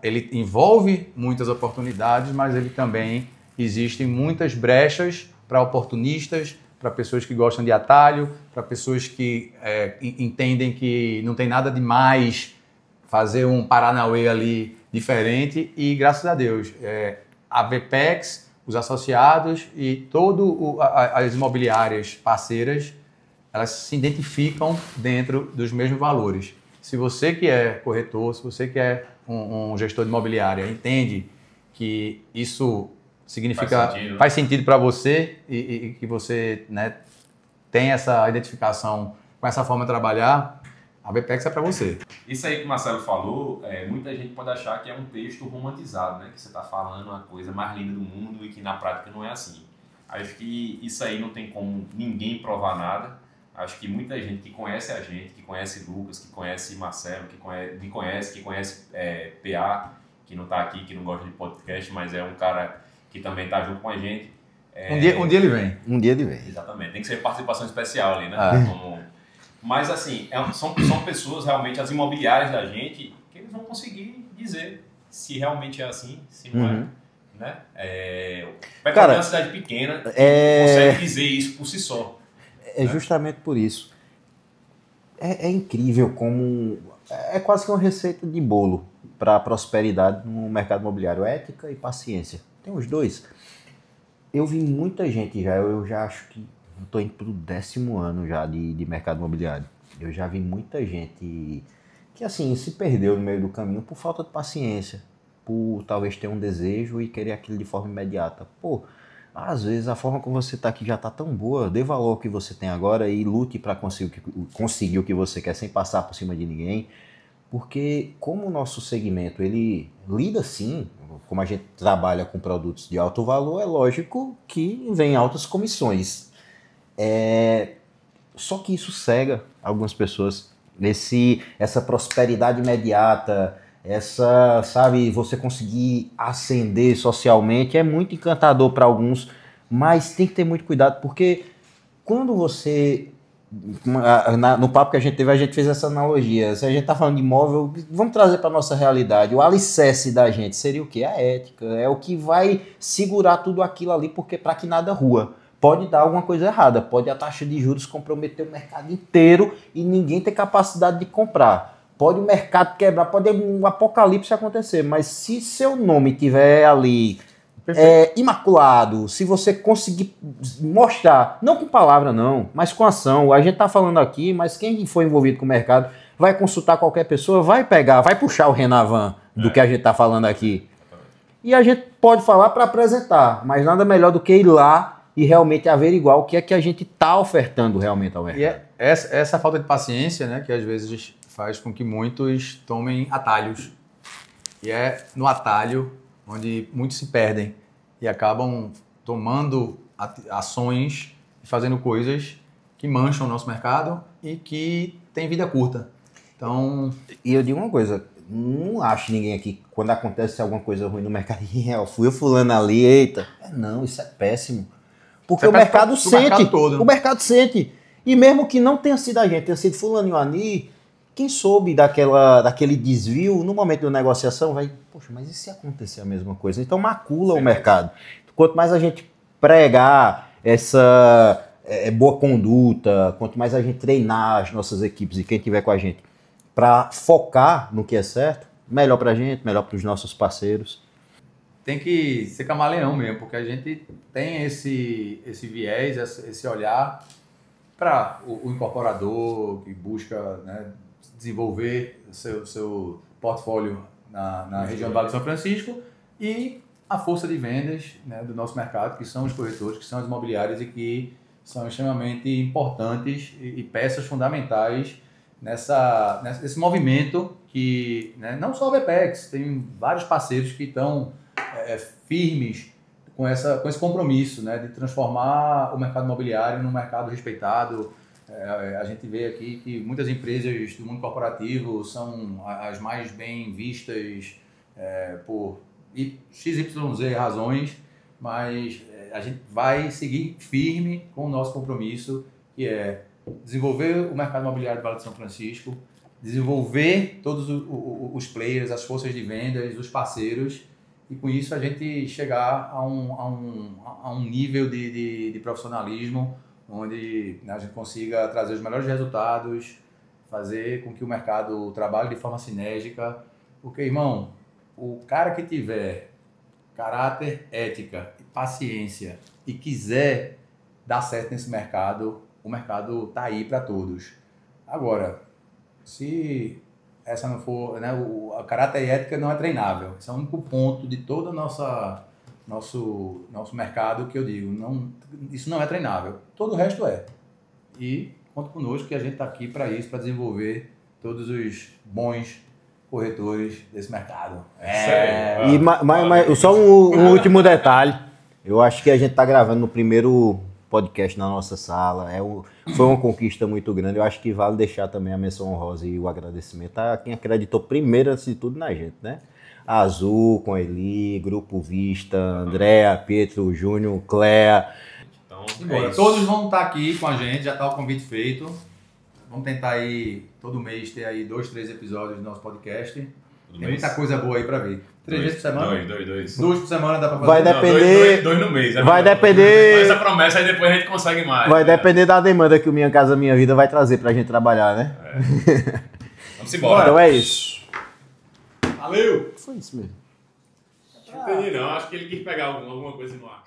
ele envolve muitas oportunidades, mas ele também existem muitas brechas para oportunistas, para pessoas que gostam de atalho, para pessoas que entendem que não tem nada demais fazer um Paranauê ali diferente. E graças a Deus, a VPEX, os associados e todas as imobiliárias parceiras, elas se identificam dentro dos mesmos valores. Se você que é corretor, se você que é um gestor de imobiliária, entende que isso significa faz sentido para você e que você, né, tem essa identificação com essa forma de trabalhar, a VPEX é para você. Isso aí que o Marcelo falou, muita gente pode achar que é um texto romantizado, né? Que você está falando uma coisa mais linda do mundo e que na prática não é assim. Acho que isso aí não tem como ninguém provar nada. Acho que muita gente que conhece a gente, que conhece Lucas, que conhece Marcelo, que conhece PA, que não está aqui, que não gosta de podcast, mas é um cara que também está junto com a gente. Um dia ele vem. Um dia ele vem. Exatamente. Tem que ser participação especial ali, né? Mas assim, são pessoas realmente, as imobiliárias da gente, que eles vão conseguir dizer se realmente é assim, se não é. Né? Petrolina é uma cidade pequena, consegue dizer isso por si só. É justamente por isso. É incrível como... É quase que uma receita de bolo para a prosperidade no mercado imobiliário. Ética e paciência. Tem os dois. Eu vi muita gente já, eu já acho que estou indo para o 10º ano já de mercado imobiliário. Eu já vi muita gente que assim se perdeu no meio do caminho por falta de paciência, por talvez ter um desejo e querer aquilo de forma imediata. Pô, às vezes a forma como você está aqui já está tão boa, dê valor ao que você tem agora e lute para conseguir o que você quer sem passar por cima de ninguém. Porque como o nosso segmento ele lida sim, como a gente trabalha com produtos de alto valor, é lógico que vem altas comissões. Só que isso cega algumas pessoas. Essa prosperidade imediata, sabe, você conseguir ascender socialmente é muito encantador para alguns, mas tem que ter muito cuidado, porque quando você... No papo que a gente teve, a gente fez essa analogia. Se a gente está falando de imóvel, vamos trazer para a nossa realidade. O alicerce da gente seria o quê? A ética. É o que vai segurar tudo aquilo ali, porque para que nada rua. Pode dar alguma coisa errada, pode a taxa de juros comprometer o mercado inteiro e ninguém ter capacidade de comprar. Pode o mercado quebrar, pode um apocalipse acontecer, mas se seu nome estiver ali... imaculado, se você conseguir mostrar, não com palavra não, mas com ação, a gente tá falando aqui, mas quem for envolvido com o mercado vai consultar qualquer pessoa, vai puxar o Renavan do que a gente tá falando aqui. E a gente pode falar para apresentar, mas nada melhor do que ir lá e realmente averiguar o que é que a gente tá ofertando realmente ao mercado. E essa falta de paciência, né, que às vezes faz com que muitos tomem atalhos. E é no atalho onde muitos se perdem e acabam tomando ações e fazendo coisas que mancham o nosso mercado e que tem vida curta. Então... E eu digo uma coisa, não acho ninguém aqui, quando acontece alguma coisa ruim no mercado, eu fui o fulano ali, eita. Não, isso é péssimo. Porque o mercado sente, o mercado sente. E mesmo que não tenha sido a gente, tenha sido fulano ali, quem soube daquele desvio, no momento da negociação, vai, poxa, mas e se acontecer a mesma coisa? Então macula o mercado. Quanto mais a gente pregar essa boa conduta, quanto mais a gente treinar as nossas equipes e quem estiver com a gente para focar no que é certo, melhor para a gente, melhor para os nossos parceiros. Tem que ser camaleão mesmo, porque a gente tem esse viés, esse olhar para o incorporador que busca, né, desenvolver seu portfólio na região do Vale do São Francisco e a força de vendas, né, do nosso mercado, que são os corretores, que são as imobiliárias e que são extremamente importantes e peças fundamentais nesse movimento que, né, não só a VPEX, tem vários parceiros que estão firmes com esse compromisso, né, de transformar o mercado imobiliário num mercado respeitado. A gente vê aqui que muitas empresas do mundo corporativo são as mais bem vistas por XYZ razões, mas a gente vai seguir firme com o nosso compromisso, que é desenvolver o mercado imobiliário do Vale de São Francisco, desenvolver todos os players, as forças de vendas, os parceiros, e com isso a gente chegar a um nível de profissionalismo onde, né, a gente consiga trazer os melhores resultados, fazer com que o mercado trabalhe de forma sinérgica, porque, irmão, o cara que tiver caráter, ética, paciência e quiser dar certo nesse mercado, o mercado tá aí para todos. Agora, se essa não for, né, o caráter e ética não é treinável. Esse é o único ponto de todo o nosso mercado que eu digo, isso não é treinável. Todo o resto é. E conta conosco que a gente está aqui para isso, para desenvolver todos os bons corretores desse mercado. Mas só um último detalhe. Eu acho que a gente está gravando no primeiro podcast na nossa sala. Foi uma conquista muito grande. Eu acho que vale deixar também a menção honrosa e o agradecimento a quem acreditou primeiro, antes de tudo, na gente, né? A Azul, com a Eli, Grupo Vista, Andréa, Pietro, Júnior, Cléa. Então, todos vão estar aqui com a gente, já está o convite feito. Vamos tentar aí, todo mês, ter aí 2, 3 episódios do nosso podcast. Tem muita coisa boa aí pra ver. 3 vezes por semana? 2. 2 por semana dá pra fazer? Vai depender... 2 no mês. Vai depender... Essa promessa aí depois a gente consegue mais. Vai depender da demanda que o Minha Casa Minha Vida vai trazer pra gente trabalhar, né? Vamos embora. Então é isso. Valeu! Foi isso mesmo. Não entendi não, acho que ele quis pegar alguma coisa no ar.